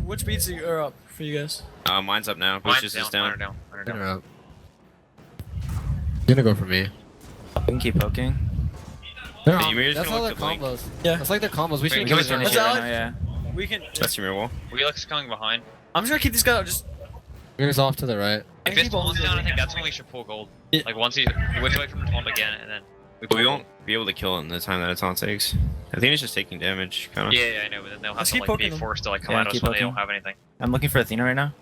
Which beats are up for you guys? Mine's up now. Boosh is down. Mine are down. Up. You're gonna go for me. We can keep poking. That's all their combos. Yeah. That's like their combos. We should Can we get finish it. it right now? Yeah. We can. That's your wall. Wheelix coming behind. I'm just gonna keep these guys out. Just. Here's off to the right. If this pulls down, I think that's when we should pull gold. Yeah. Like once he which way from the taunt again, and then We won't be able to kill it in the time that it's on takes. I think it's just taking damage, kind of. Yeah, I know, but then they'll have Let's to keep like be poking them. forced to like come Yeah, at us keep when they poking. don't have anything. I'm looking for Athena right now.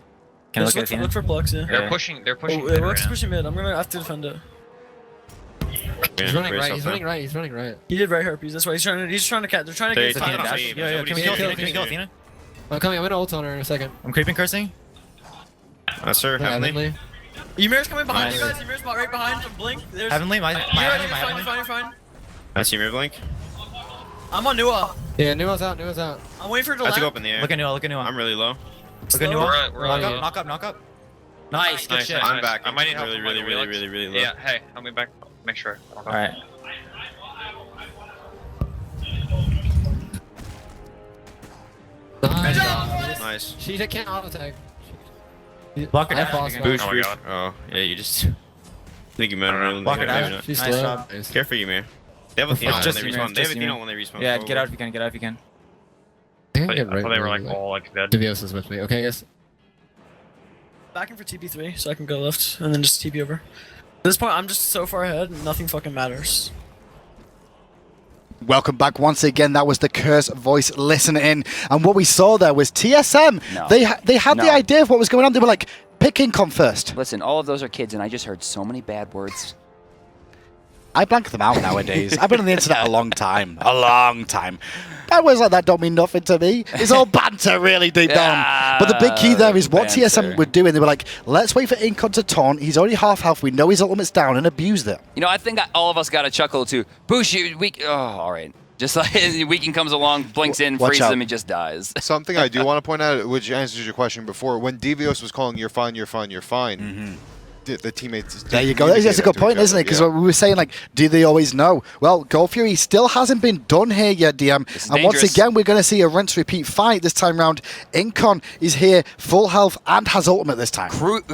Can I Just look at Athena? look for Plux, yeah. They're pushing. They're pushing. Oh, mid Lux right now. pushing mid. I'm gonna have to defend it. He's running right. He's running right. He's running right. He did right herpes. That's why he's trying to. He's trying to catch. They're trying to They're get. taking Athena. dash. Yeah, can we kill Athena? I'm coming. I'm gonna ult on her in a second. I'm creeping cursing. Sir, Heavenly. Ymir's coming behind you Nice. guys. Ymir's right behind from Blink. There's. Heavenly, my You're fine. You're fine. That's your blink. I'm on Nuwa. Yeah, Nuwa's out. Nuwa's out. I'm waiting for it to I have to go land. up in the air. Look at Nua. I'm really low. Look at Nua. We're on. Knock up. Nice, good Nice, shit. nice. I'm back. I might need help really, from, like, really, Wheelix. really, really low. Yeah. Hey, help me back. Make sure. Alright. Nice. Nice. She can't auto tag. Block her I dash. lost Boosh, Oh my boosh. God. Oh, yeah, you just. I think you meant it. Block her Maybe dash. not. She's Nice slow. job. Nice. Care for you, man. They have Athena when Just they Ymir, respawn. They have just Athena Ymir. when they respawn. Yeah, Go, get go. out if you can. I think But I I get right. thought they were where like all like dead. Devios is with me. Okay, guys. Backing for TP3, so I can go left and then just TP over. this point, I'm just so far ahead, nothing fucking matters. Welcome back once again. That was the Curse voice listening in. And what we saw there was TSM. No. They had the idea of what was going on. They were like, pick Incon first. Listen, all of those are kids, and I just heard so many bad words. I blank them out nowadays. I've been on the internet a long time. A long time. Bad words like that don't mean nothing to me. It's all banter really deep down. But the big key there is what TSM were doing. They were like, let's wait for Incon to taunt. He's already half health. We know his ultimate's down, and abuse it. You know, I think all of us got a chuckle too. Boosh, all right. Just like Weekend comes along, blinks in, Watch freezes out. him, and just dies. Something I do want to point out, which answers your question before, when Devios was calling "you're fine, you're fine, you're fine," the teammates. There you go. That's a good point, isn't it? Because we were saying, like, do they always know? Well, Gold Fury still hasn't been done here yet, DM. And once again, we're going to see a rinse-repeat fight this time round. Incon is here, full health, and has ultimate this time.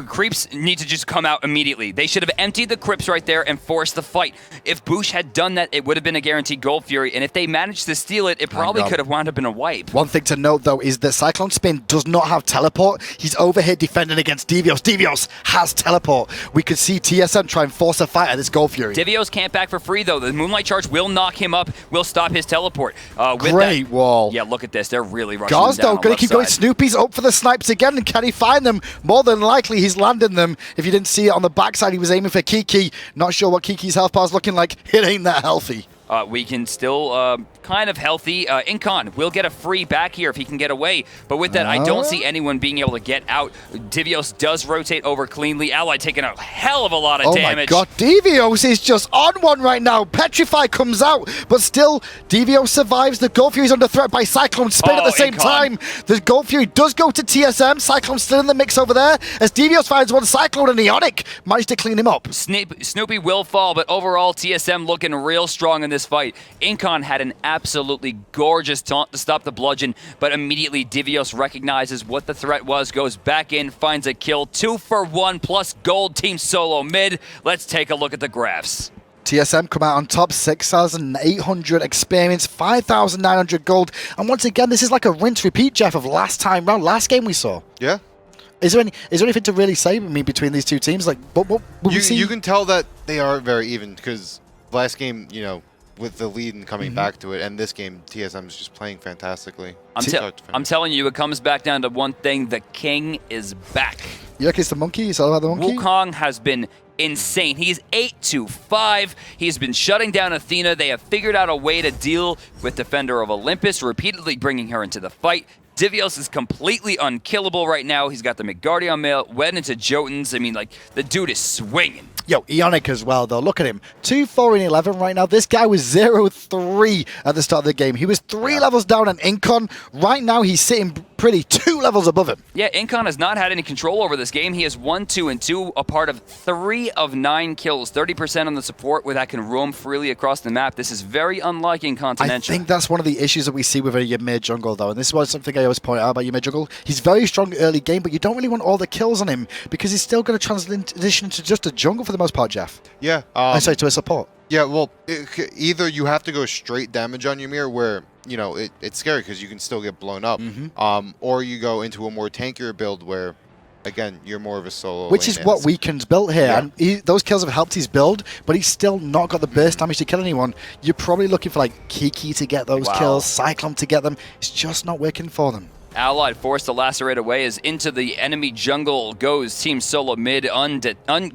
Creeps need to just come out immediately. They should have emptied the Crypts right there and forced the fight. If Boosh had done that, it would have been a guaranteed Gold Fury. And if they managed to steal it, it probably could have wound up in a wipe. One thing to note, though, is that Cyclone Spin does not have teleport. He's over here defending against Devios. Devios has teleport. We could see TSM try and force a fight at this Gold Fury. Devios can't back for free, though. The Moonlight Charge will knock him up, will stop his teleport. Great wall. Yeah, look at this. They're really rushing Gars, him down though, going to keep going. Snoopy's up for the snipes again, and can he find them? More than likely, he's landing them. If you didn't see it on the backside, he was aiming for Kiki. Not sure what Kiki's health bar is looking like. It ain't that healthy. We can still kind of healthy. Incon will get a free back here if he can get away. But with that, I don't see anyone being able to get out. Devios does rotate over cleanly. Ally taking a hell of a lot of damage. Oh my god, Devios is just on one right now. Petrify comes out, but still, Devios survives. The Gold Fury's under threat by Cyclone Spin at the same time. The Gold Fury does go to TSM. Cyclone's still in the mix over there. As Devios finds one, Cyclone and Ionic managed to clean him up. Snoopy will fall, but overall, TSM looking real strong in this fight. Incon had an absolutely gorgeous taunt to stop the bludgeon, but immediately Devios recognizes what the threat was, goes back in, finds a kill. 2 for 1 plus gold team solo mid. Let's take a look at the graphs. TSM come out on top, 6,800 experience, 5,900 gold. And once again, this is like a rinse repeat, Jeff, of last time round, last game we saw. Yeah. Is there anything to really say between these two teams? Like, what we see? You can tell that they are very even, because last game, you know, with the lead and coming back to it, and this game, TSM is just playing fantastically. I'm telling you, it comes back down to one thing: the king is back. You reckon it's the monkey? It's all about the monkey? Wukong has been insane. He's 8-5. He's been shutting down Athena. They have figured out a way to deal with Defender of Olympus, repeatedly bringing her into the fight. Devios is completely unkillable right now. He's got the Midgardian mail, wed into Jotuns. I mean, like, the dude is swinging. Yo, Ionic as well, though. Look at him. 2-4-11 right now. This guy was 0-3 at the start of the game. He was 3 levels down on Incon. Right now, he's sitting pretty 2 levels above him. Yeah, Incon has not had any control over this game. He has 1-2-2, a part of 3 of 9 kills. 30% on the support where that can roam freely across the map. This is very unlike Incontinential. I think that's one of the issues that we see with a Ymir jungle, though. And this was something I always point out about Ymir jungle. He's very strong early game, but you don't really want all the kills on him because he's still going to transition to just a jungle for the most part, Jeff. Yeah. I say to a support. Yeah, well, either you have to go straight damage on Ymir where, you know, it's scary because you can still get blown up, or you go into a more tankier build where, again, you're more of a solo Which is what Weekend's built here. Yeah. And those kills have helped his build, but he's still not got the burst damage to kill anyone. You're probably looking for, like, Kiki to get those kills, Cyclone to get them. It's just not working for them. Allied forced to lacerate away as into the enemy jungle goes Team Solo Mid,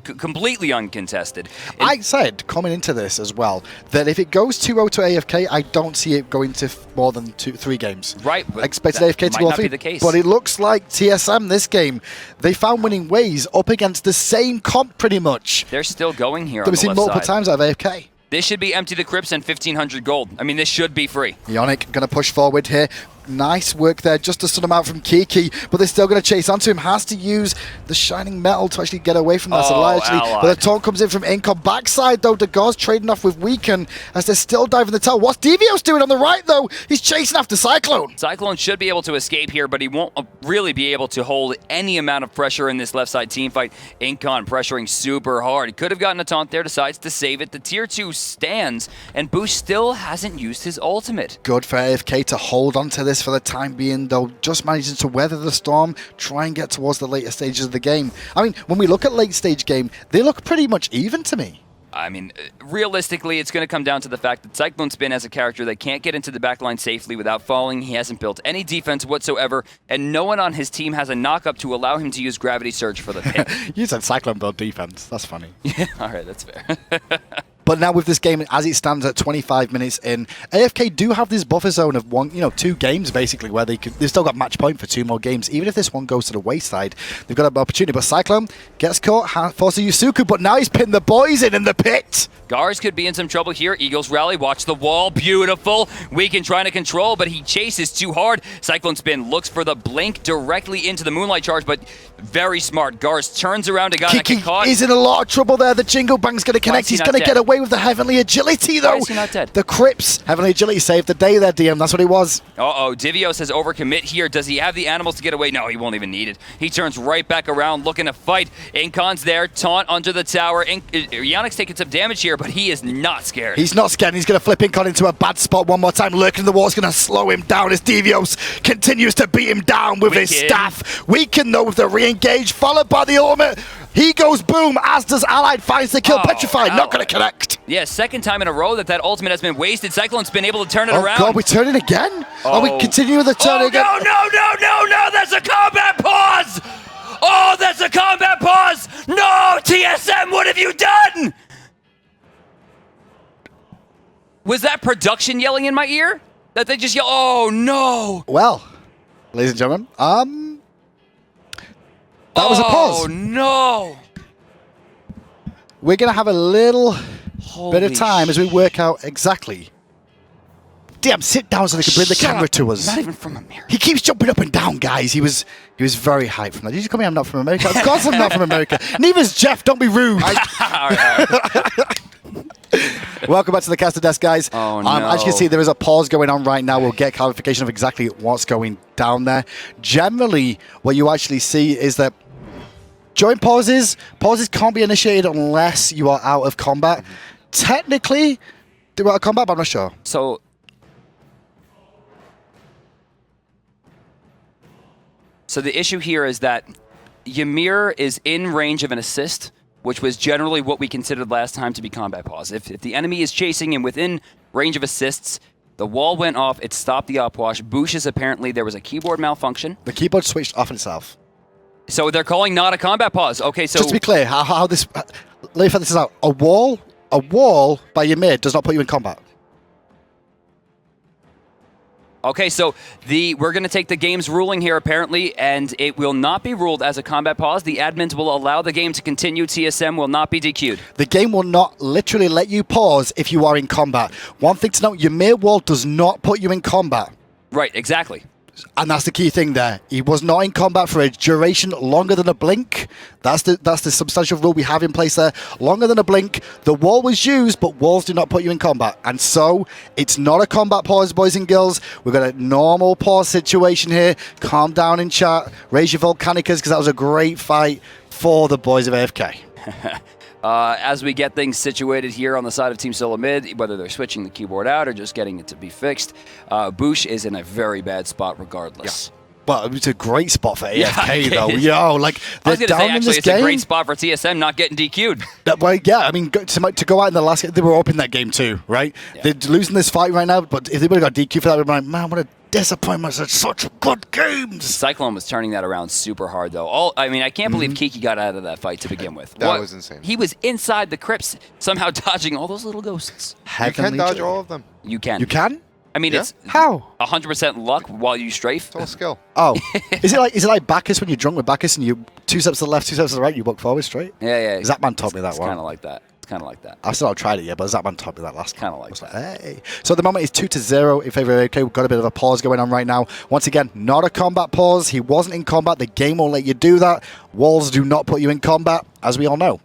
completely uncontested. I said, coming into this as well, that if it goes 2-0 to AFK, I don't see it going to more than 2-3 games. Right. I expected AFK to go 3, the case. But it looks like TSM this game, they found winning ways up against the same comp pretty much. They're still going here on the left side. We've seen multiple times out of AFK. This should be empty the crypts and 1,500 gold. I mean, this should be free. Ionic going to push forward here. Nice work there just to stun him out from Kiki, but they're still going to chase onto him. Has to use the shining metal to actually get away from that. But the taunt comes in from Incon. Backside, though, Dagor's trading off with Weekend as they're still diving the tower. What's Devios doing on the right, though? He's chasing after Cyclone. Cyclone should be able to escape here, but he won't really be able to hold any amount of pressure in this left side team fight. Incon pressuring super hard. He could have gotten a taunt there, decides to save it. The tier 2 stands, and Boosh still hasn't used his ultimate. Good for AFK to hold on to this this for the time being, though, just managing to weather the storm, try and get towards the later stages of the game. I mean, when we look at late stage game, they look pretty much even to me. I mean, realistically, it's going to come down to the fact that Cyclone Spin has a character that can't get into the backline safely without falling. He hasn't built any defense whatsoever, and no one on his team has a knock-up to allow him to use Gravity Surge for the pick. You said Cyclone build defense. That's funny. Yeah, all right, that's fair. But now with this game, as it stands at 25 minutes in, AFK do have this buffer zone of 2 games basically, where they've still got match point for 2 more games. Even if this one goes to the wayside, they've got an opportunity. But Cyclone gets caught, forces Yusuku, but now he's pinned the boys in the pit. Gars could be in some trouble here. Eagles rally, watch the wall, beautiful. Weekend trying to control, but he chases too hard. Cyclone Spin looks for the blink directly into the Moonlight Charge, but very smart. Gars turns around a guy that get caught. Is in a lot of trouble there. The Jingle Bang's going to connect. He's going to get away with the Heavenly Agility, though. Why is he not dead? The Crips, Heavenly Agility saved the day there, DM. That's what it was. Uh-oh, Divios has overcommit here. Does he have the animals to get away? No, he won't even need it. He turns right back around, looking to fight. Incon's there, taunt under the tower. Yannick's taking some damage here, but he is not scared. He's not scared. He's going to flip Incon into a bad spot one more time. Lurking in the wall is going to slow him down as Divios continues to beat him down with his staff. Weekend, though, with the re-engage, followed by the ultimate. He goes boom, as does Allied, finds the kill. Petrified, not going to connect. Yeah, second time in a row that ultimate has been wasted. Cyclone's been able to turn it around. Oh, God, we turn it again? Are we continuing the turn again? No, that's a combat pause! Oh, that's a combat pause! No, TSM, what have you done? Was that production yelling in my ear? That they just yell, oh, no. Well, ladies and gentlemen, that was a pause. Oh, no. We're going to have a little bit of time as we work out exactly. Damn, sit down so they can bring the camera to us. Not even from America. He keeps jumping up and down, guys. He was very hyped from that. Did you come here? I'm not from America. Of course I'm not from America. Neither's Jeff. Don't be rude. All right. Welcome back to the caster desk, guys. Oh, no. As you can see, there is a pause going on right now. We'll get clarification of exactly what's going down there. Generally, what you actually see is that during pauses can't be initiated unless you are out of combat. Technically, they're out of combat, but I'm not sure. So the issue here is that Ymir is in range of an assist, which was generally what we considered last time to be combat pause. If the enemy is chasing him within range of assists, the wall went off, it stopped the upwash. Bush's apparently there was a keyboard malfunction. The keyboard switched off itself. So they're calling not a combat pause. Okay, so just to be clear, how this, let me find this out. A wall by Ymir does not put you in combat. Okay, so we're going to take the game's ruling here, apparently, and it will not be ruled as a combat pause. The admins will allow the game to continue. TSM will not be DQ'd. The game will not literally let you pause if you are in combat. One thing to note, Ymir wall does not put you in combat. Right, exactly. And that's the key thing there. He was not in combat for a duration longer than a blink. That's the substantial rule we have in place there. Longer than a blink. The wall was used, but walls do not put you in combat. And so, it's not a combat pause, boys and girls. We've got a normal pause situation here. Calm down in chat. Raise your volcanicas, because that was a great fight for the boys of AFK. As we get things situated here on the side of Team SoloMid, whether they're switching the keyboard out or just getting it to be fixed, Bush is in a very bad spot regardless. Yeah. Well, it's a great spot for AFK, though. Yo, like, I was they're going to say, down in actually, this it's game. a great spot for TSM not getting DQ'd. Well, yeah, I mean, to go out in the last game, they were up in that game too, right? Yeah. They're losing this fight right now, but if they would have got DQ for that, we'd be like, man, what a disappointment. It's such a good game. Cyclone was turning that around super hard, though. I can't believe Kiki got out of that fight to begin with. That was insane. He was inside the crypts, somehow dodging all those little ghosts. You can dodge all of them. You can. You can? I mean, it's how 100% luck while you strafe. It's all skill. Oh, is it like Bacchus when you're drunk with Bacchus and you 2 steps to the left, 2 steps to the right, you walk forward straight? Yeah. Zapman taught me that it's one. Kind of like that. It's kind of like that. I've still not tried it yet, but Zapman taught me that last kind of like that. Hey. So at the moment, it's 2-0 in favor of AFK. We've got a bit of a pause going on right now. Once again, not a combat pause. He wasn't in combat. The game won't let you do that. Walls do not put you in combat, as we all know.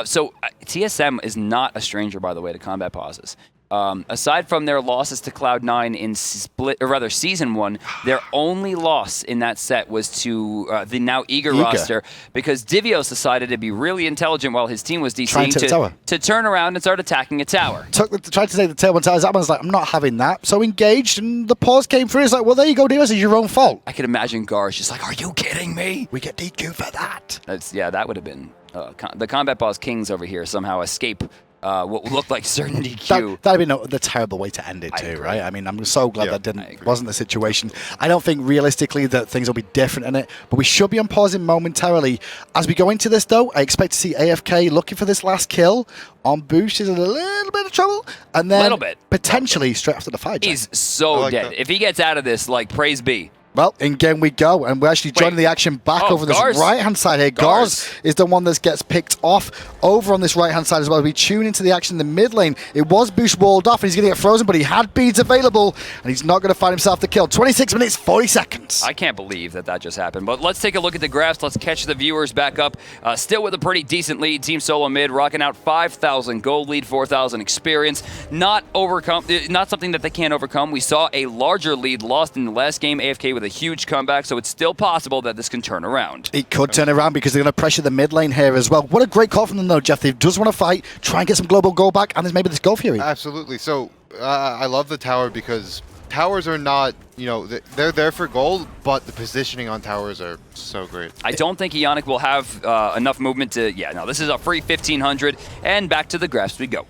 So TSM is not a stranger, by the way, to combat pauses. Aside from their losses to Cloud9 in Season 1, their only loss in that set was to the now eager roster because Divios decided to be really intelligent while his team was DCing to turn around and start attacking a tower. Tried to take the tail one tower. That one's like, I'm not having that. So engaged, and the pause came through. It's like, well, there you go, Divios. It's your own fault. I could imagine Gar's just like, are you kidding me? We get DQ for that. That would have been the Combat Boss Kings over here somehow escape what looked like certain DQ. That'd be the terrible way to end it too, right? I mean, I'm so glad that wasn't the situation. I don't think realistically that things will be different in it, but we should be on pausing momentarily. As we go into this though, I expect to see AFK looking for this last kill on Boosh is in a little bit of trouble, and then potentially straight after the fight. He's so dead. If he gets out of this, like, praise be. Well, in game we go, and we're actually joining the action back over this right-hand side here. Gars is the one that gets picked off over on this right-hand side as well. We tune into the action in the mid lane. It was Boosh walled off, and he's going to get frozen, but he had beads available, and he's not going to find himself the kill. 26 minutes, 40 seconds. I can't believe that just happened, but let's take a look at the graphs. Let's catch the viewers back up. Still with a pretty decent lead. Team SoloMid rocking out 5,000 gold lead, 4,000 experience. Not something that they can't overcome. We saw a larger lead lost in the last game. AFK with a huge comeback, so it's still possible that this can turn around. It could turn around because they're going to pressure the mid lane here as well. What a great call from them though, Jeff. They just want to fight, try and get some global goal back, and there's maybe this goal fury. Absolutely. So I love the tower because towers are not, they're there for gold, but the positioning on towers are so great. I don't think Ionic will have enough movement to, this is a free 1,500, and back to the graphs we go.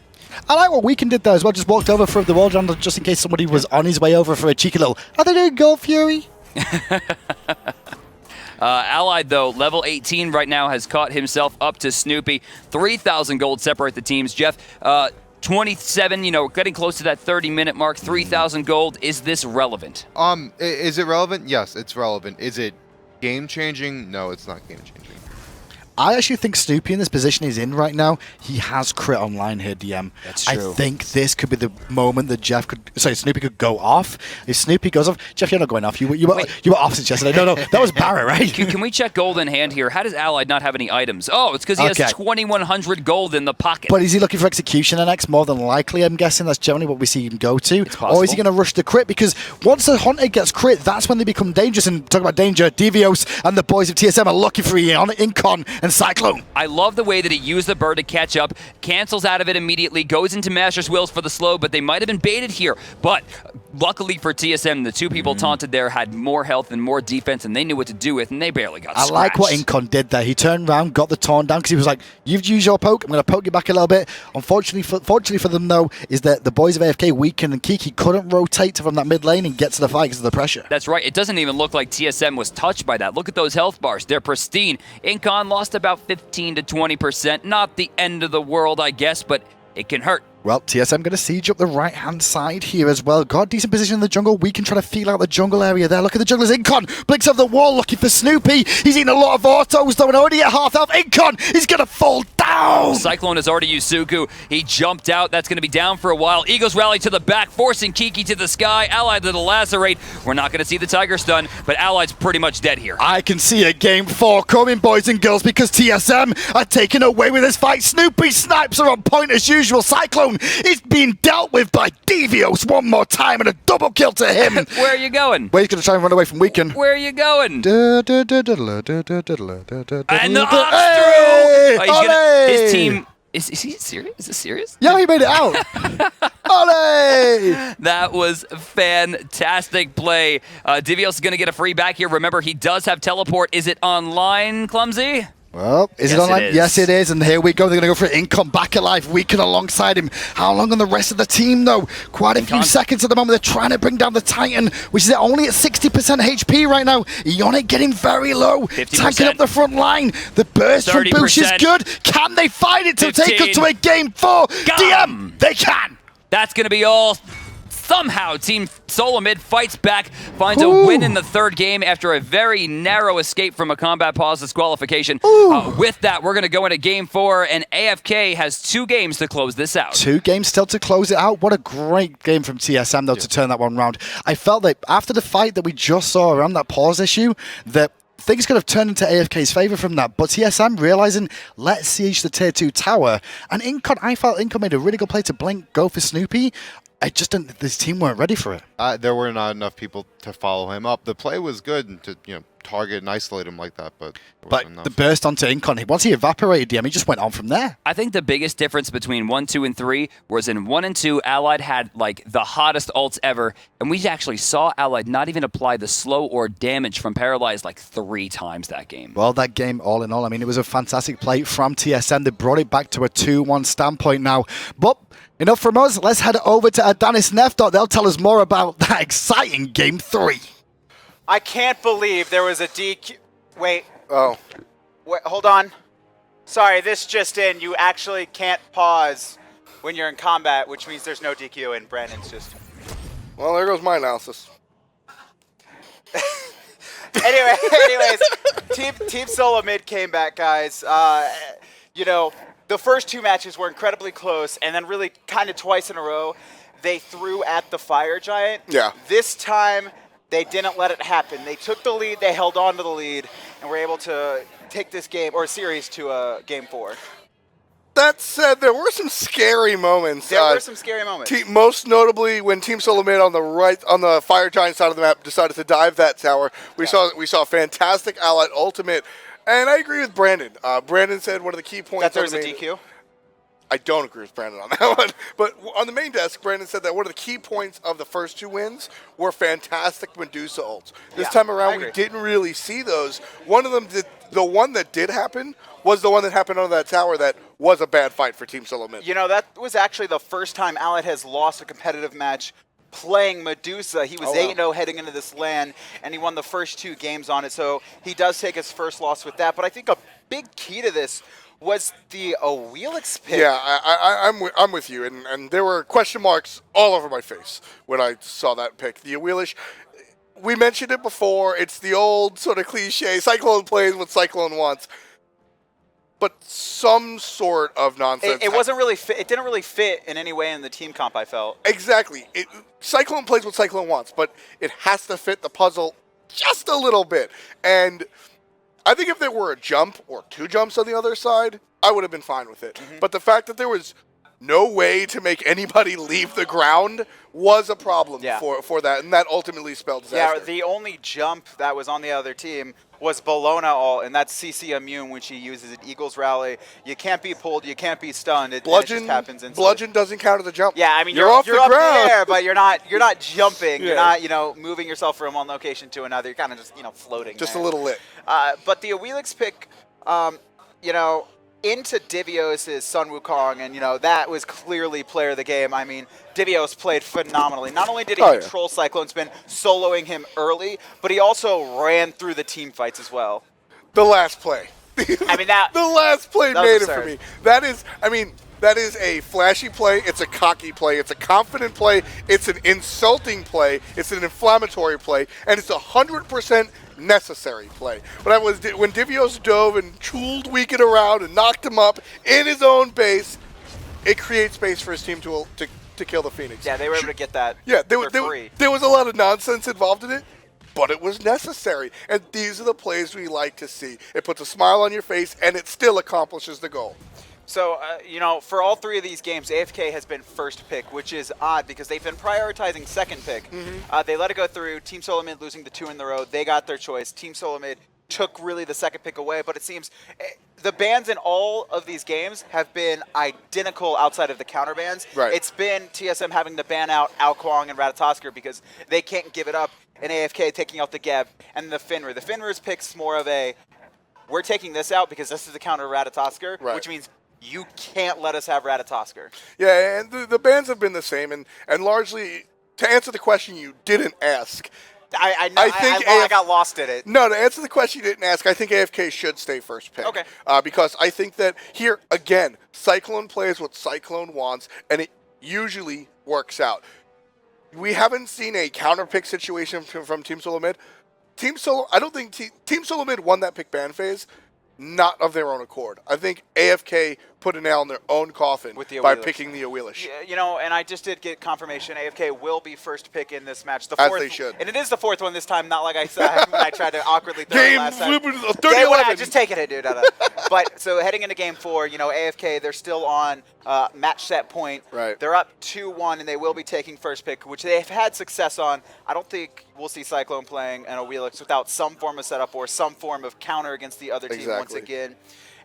I like what Weekend did there as well, just walked over for the wall jump just in case somebody was on his way over for a cheeky little, are they doing goal fury? Allied, though, level 18 right now has caught himself up to Snoopy. 3,000 gold separate the teams. Jeff, 27, getting close to that 30-minute mark, 3,000 gold. Is this relevant? Is it relevant? Yes, it's relevant. Is it game-changing? No, it's not game-changing. I actually think Snoopy in this position he's in right now, he has crit online here, DM. That's true. I think this could be the moment that Snoopy could go off. If Snoopy goes off, Jeff, you're not going off. You were off since yesterday. No, that was Barrett, right? Can we check gold in hand here? How does Allied not have any items? Oh, it's because he has 2,100 gold in the pocket. But is he looking for execution NX? More than likely, I'm guessing that's generally what we see him go to. It's possible. Or is he going to rush the crit? Because once a Hunter gets crit, that's when they become dangerous. And talk about danger, Devios and the boys of TSM are looking for Incon and Cyclone. I love the way that he used the bird to catch up, cancels out of it immediately, goes into Master's Wills for the slow, but they might have been baited here. But luckily for TSM, the two people taunted there had more health and more defense, and they knew what to do with, and they barely got scratched. I like what Incon did there. He turned around, got the taunt down, because he was like, you've used your poke, I'm going to poke you back a little bit. Fortunately for them, though, is that the boys of AFK, Weekend and Kiki, couldn't rotate from that mid lane and get to the fight because of the pressure. That's right. It doesn't even look like TSM was touched by that. Look at those health bars. They're pristine. Incon lost about 15 to 20%. Not the end of the world, I guess, but it can hurt. Well, TSM going to siege up the right-hand side here as well. Got a decent position in the jungle. We can try to feel out the jungle area there. Look at the junglers. Incon blinks off the wall looking for Snoopy. He's eating a lot of autos though and already at half health. Incon is going to fall down. Cyclone has already used Suku. He jumped out. That's going to be down for a while. Eagles rally to the back, forcing Kiki to the sky. Allied to the lacerate. We're not going to see the Tiger stun, but Allied's pretty much dead here. I can see a game 4 coming, boys and girls, because TSM are taking away with this fight. Snoopy snipes are on point as usual. Cyclone is being dealt with by Devios one more time and a double kill to him. Where are you going? Well, he's going to try and run away from Weekend. Where are you going? And the hey! His team. Is he serious? Is this serious? Yeah, he made it out. Ole! That was fantastic play. Devios is going to get a free back here. Remember, he does have teleport. Is it online, Clumsy? Well, is it online? Yes, it is. And here we go. They're going to go for Incon back alive. Weekend alongside him. How long on the rest of the team, though? Quite a few seconds at the moment. They're trying to bring down the Titan, which is only at 60% HP right now. Ionic getting very low. 50%. Tanking up the front line. The burst 30%. From Boosh is good. Can they fight it to 15. take us to a game 4? DM, they can. That's going to be all. Somehow, Team SoloMid fights back, finds a win in the third game after a very narrow escape from a combat pause disqualification. With that, we're going to go into game 4, and AFK has 2 games to close this out. 2 games still to close it out. What a great game from TSM, though, to turn that one round. I felt that after the fight that we just saw around that pause issue, that things could have turned into AFK's favor from that. But TSM realizing, let's siege the tier 2 tower. And I felt Incon made a really good play to blink, go for Snoopy. I just didn't. This team weren't ready for it. There were not enough people to follow him up. The play was good and to target and isolate him like that, but the burst onto Incon, once he evaporated DM, he just went on from there. I think the biggest difference between 1, 2, and 3 was in 1 and 2, Allied had like the hottest ults ever, and we actually saw Allied not even apply the slow or damage from Paralyzed like 3 times that game. Well, that game, all in all, I mean, it was a fantastic play from TSM. They brought it back to a 2-1 standpoint now. But enough from us. Let's head over to Adanis Nefdot. They'll tell us more about that exciting Game 3. I can't believe there was a DQ. Wait. Oh. Wait, hold on. Sorry, this just in. You actually can't pause when you're in combat, which means there's no DQ, and Brandon's just... Well, there goes my analysis. Anyways, Team SoloMid came back, guys. The first 2 matches were incredibly close, and then really kind of twice in a row, they threw at the Fire Giant. Yeah. This time, they didn't let it happen. They took the lead, they held on to the lead, and were able to take this game, or series, to Game 4. That said, there were some scary moments. There were some scary moments. Most notably, when Team SoloMid on the Fire Giant side of the map decided to dive that tower, we saw a fantastic Allied ultimate. And I agree with Brandon. Brandon said one of the key points... That there's a DQ? I don't agree with Brandon on that one. But on the main desk, Brandon said that one of the key points of the first 2 wins were fantastic Medusa ults. This time around, we didn't really see those. One of them, the one that did happen, was the one that happened on that tower that was a bad fight for Team SoloMid. That was actually the first time Allied has lost a competitive match playing Medusa. He was 8-0 heading into this LAN, and he won the first 2 games on it, so he does take his first loss with that. But I think a big key to this was the Wheelix pick. Yeah, I'm with you, and there were question marks all over my face when I saw that pick. The Wheelish, we mentioned it before, it's the old sort of cliche, Cyclone plays what Cyclone wants. But some sort of nonsense. It wasn't really fit. It didn't really fit in any way in the team comp, I felt. Exactly. Cyclone plays what Cyclone wants, but it has to fit the puzzle just a little bit. And I think if there were a jump or 2 jumps on the other side, I would have been fine with it. But the fact that there was no way to make anybody leave the ground was a problem for that, and that ultimately spelled disaster. Yeah, the only jump that was on the other team was Bologna ult, and that's CC immune, which he uses at Eagles Rally. You can't be pulled, you can't be stunned. It just happens instantly. Bludgeon doesn't count as a jump. Yeah, I mean you're off the up ground. there, but you're not jumping. You're not moving yourself from one location to another. You're kind of just floating. Just there. a little lit. But the Wheelix pick, into Divios' Sun Wukong, and that was clearly player of the game. I mean, Divios played phenomenally. Not only did he control Cyclone Spin, soloing him early, but he also ran through the team fights as well. The last play. I mean, the last play made it for me. That is a flashy play. It's a cocky play. It's a confident play. It's an insulting play. It's an inflammatory play, and it's 100% necessary play. But when Divios dove and chooled Weekend around and knocked him up in his own base, it creates space for his team to kill the Phoenix. Yeah, they were able to get that. Yeah, for free. There was a lot of nonsense involved in it, but it was necessary. And these are the plays we like to see. It puts a smile on your face, and it still accomplishes the goal. So, for all 3 of these games, AFK has been first pick, which is odd because they've been prioritizing second pick. They let it go through. Team SoloMid losing the 2 in the row. They got their choice. Team SoloMid took really the second pick away, but it seems the bans in all of these games have been identical outside of the counter bans. Right. It's been TSM having to ban out Ao Kwang and Ratatosker because they can't give it up, and AFK taking out the Geb and the Finra. The Finra's pick's more of a, we're taking this out because this is the counter Ratatosker, which means you can't let us have Ratatosker. Yeah, and the bans have been the same, and largely, to answer the question you didn't ask, I got lost in it. No, to answer the question you didn't ask, I think AFK should stay first pick. Okay. Because I think that here, again, Cyclone plays what Cyclone wants, and it usually works out. We haven't seen a counter pick situation from Team SoloMid. I don't think Team SoloMid won that pick ban phase, not of their own accord. I think AFK put a nail in their own coffin With the by Awilish. picking the Awilish. Yeah, you know, and I just did get confirmation. AFK will be first pick in this match. The As fourth, they should. And it is the fourth one this time, not like I said when I tried to awkwardly throw it Game last time. 30-11. Just taking it, dude. But so heading into game 4, you know, AFK, they're still on match set point. Right. They're up 2-1, and they will be taking first pick, which they've had success on. I don't think we'll see Cyclone playing an Awilix without some form of setup or some form of counter against the other team once Exactly. again.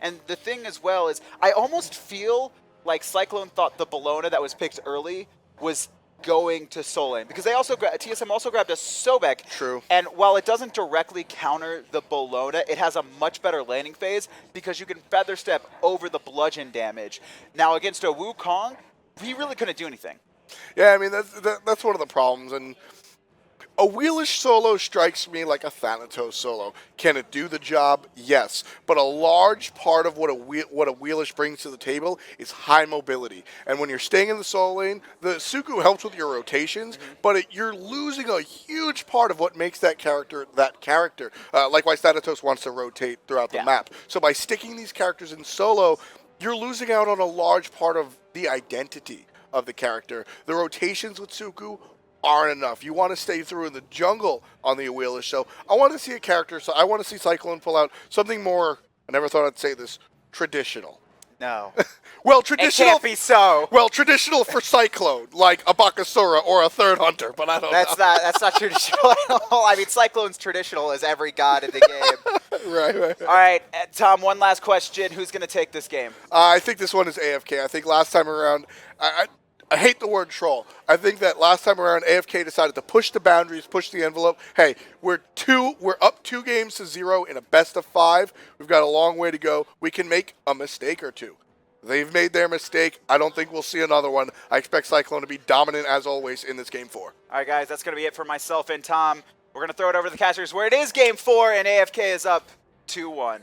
And the thing as well is, I almost feel like Cyclone thought the Bologna that was picked early was going to Soul Lane, because they also TSM also grabbed a Sobek. True. And while it doesn't directly counter the Bologna, it has a much better landing phase because you can feather step over the bludgeon damage. Now against a Wukong, he really couldn't do anything. Yeah, I mean, that's one of the problems. And a Wheelish solo strikes me like a Thanatos solo. Can it do the job? Yes. But a large part of what a Wheelish brings to the table is high mobility. And when you're staying in the solo lane, the Suku helps with your rotations, but you're losing a huge part of what makes that character that character. Likewise, Thanatos wants to rotate throughout the map. So by sticking these characters in solo, you're losing out on a large part of the identity of the character. The rotations with Suku aren't enough. You want to stay through in the jungle on the Awilish. So I want to see a character. So I want to see Cyclone pull out something more, I never thought I'd say this, traditional. No. Well, It traditional. can't be so. Well, traditional for Cyclone, like a Bakasura or a Third Hunter, but I don't know. That's not traditional at all. I mean, Cyclone's traditional as every god in the game. Right. All right, Tom, one last question. Who's going to take this game? I think this one is AFK. I think last time around, I hate the word troll. I think that last time around, AFK decided to push the boundaries, push the envelope. Hey, we're up 2 games to 0 in a best of 5. We've got a long way to go. We can make a mistake or two. They've made their mistake. I don't think we'll see another one. I expect Cyclone to be dominant as always in this game 4. All right, guys, that's going to be it for myself and Tom. We're going to throw it over to the casters where it is game 4, and AFK is up 2-1.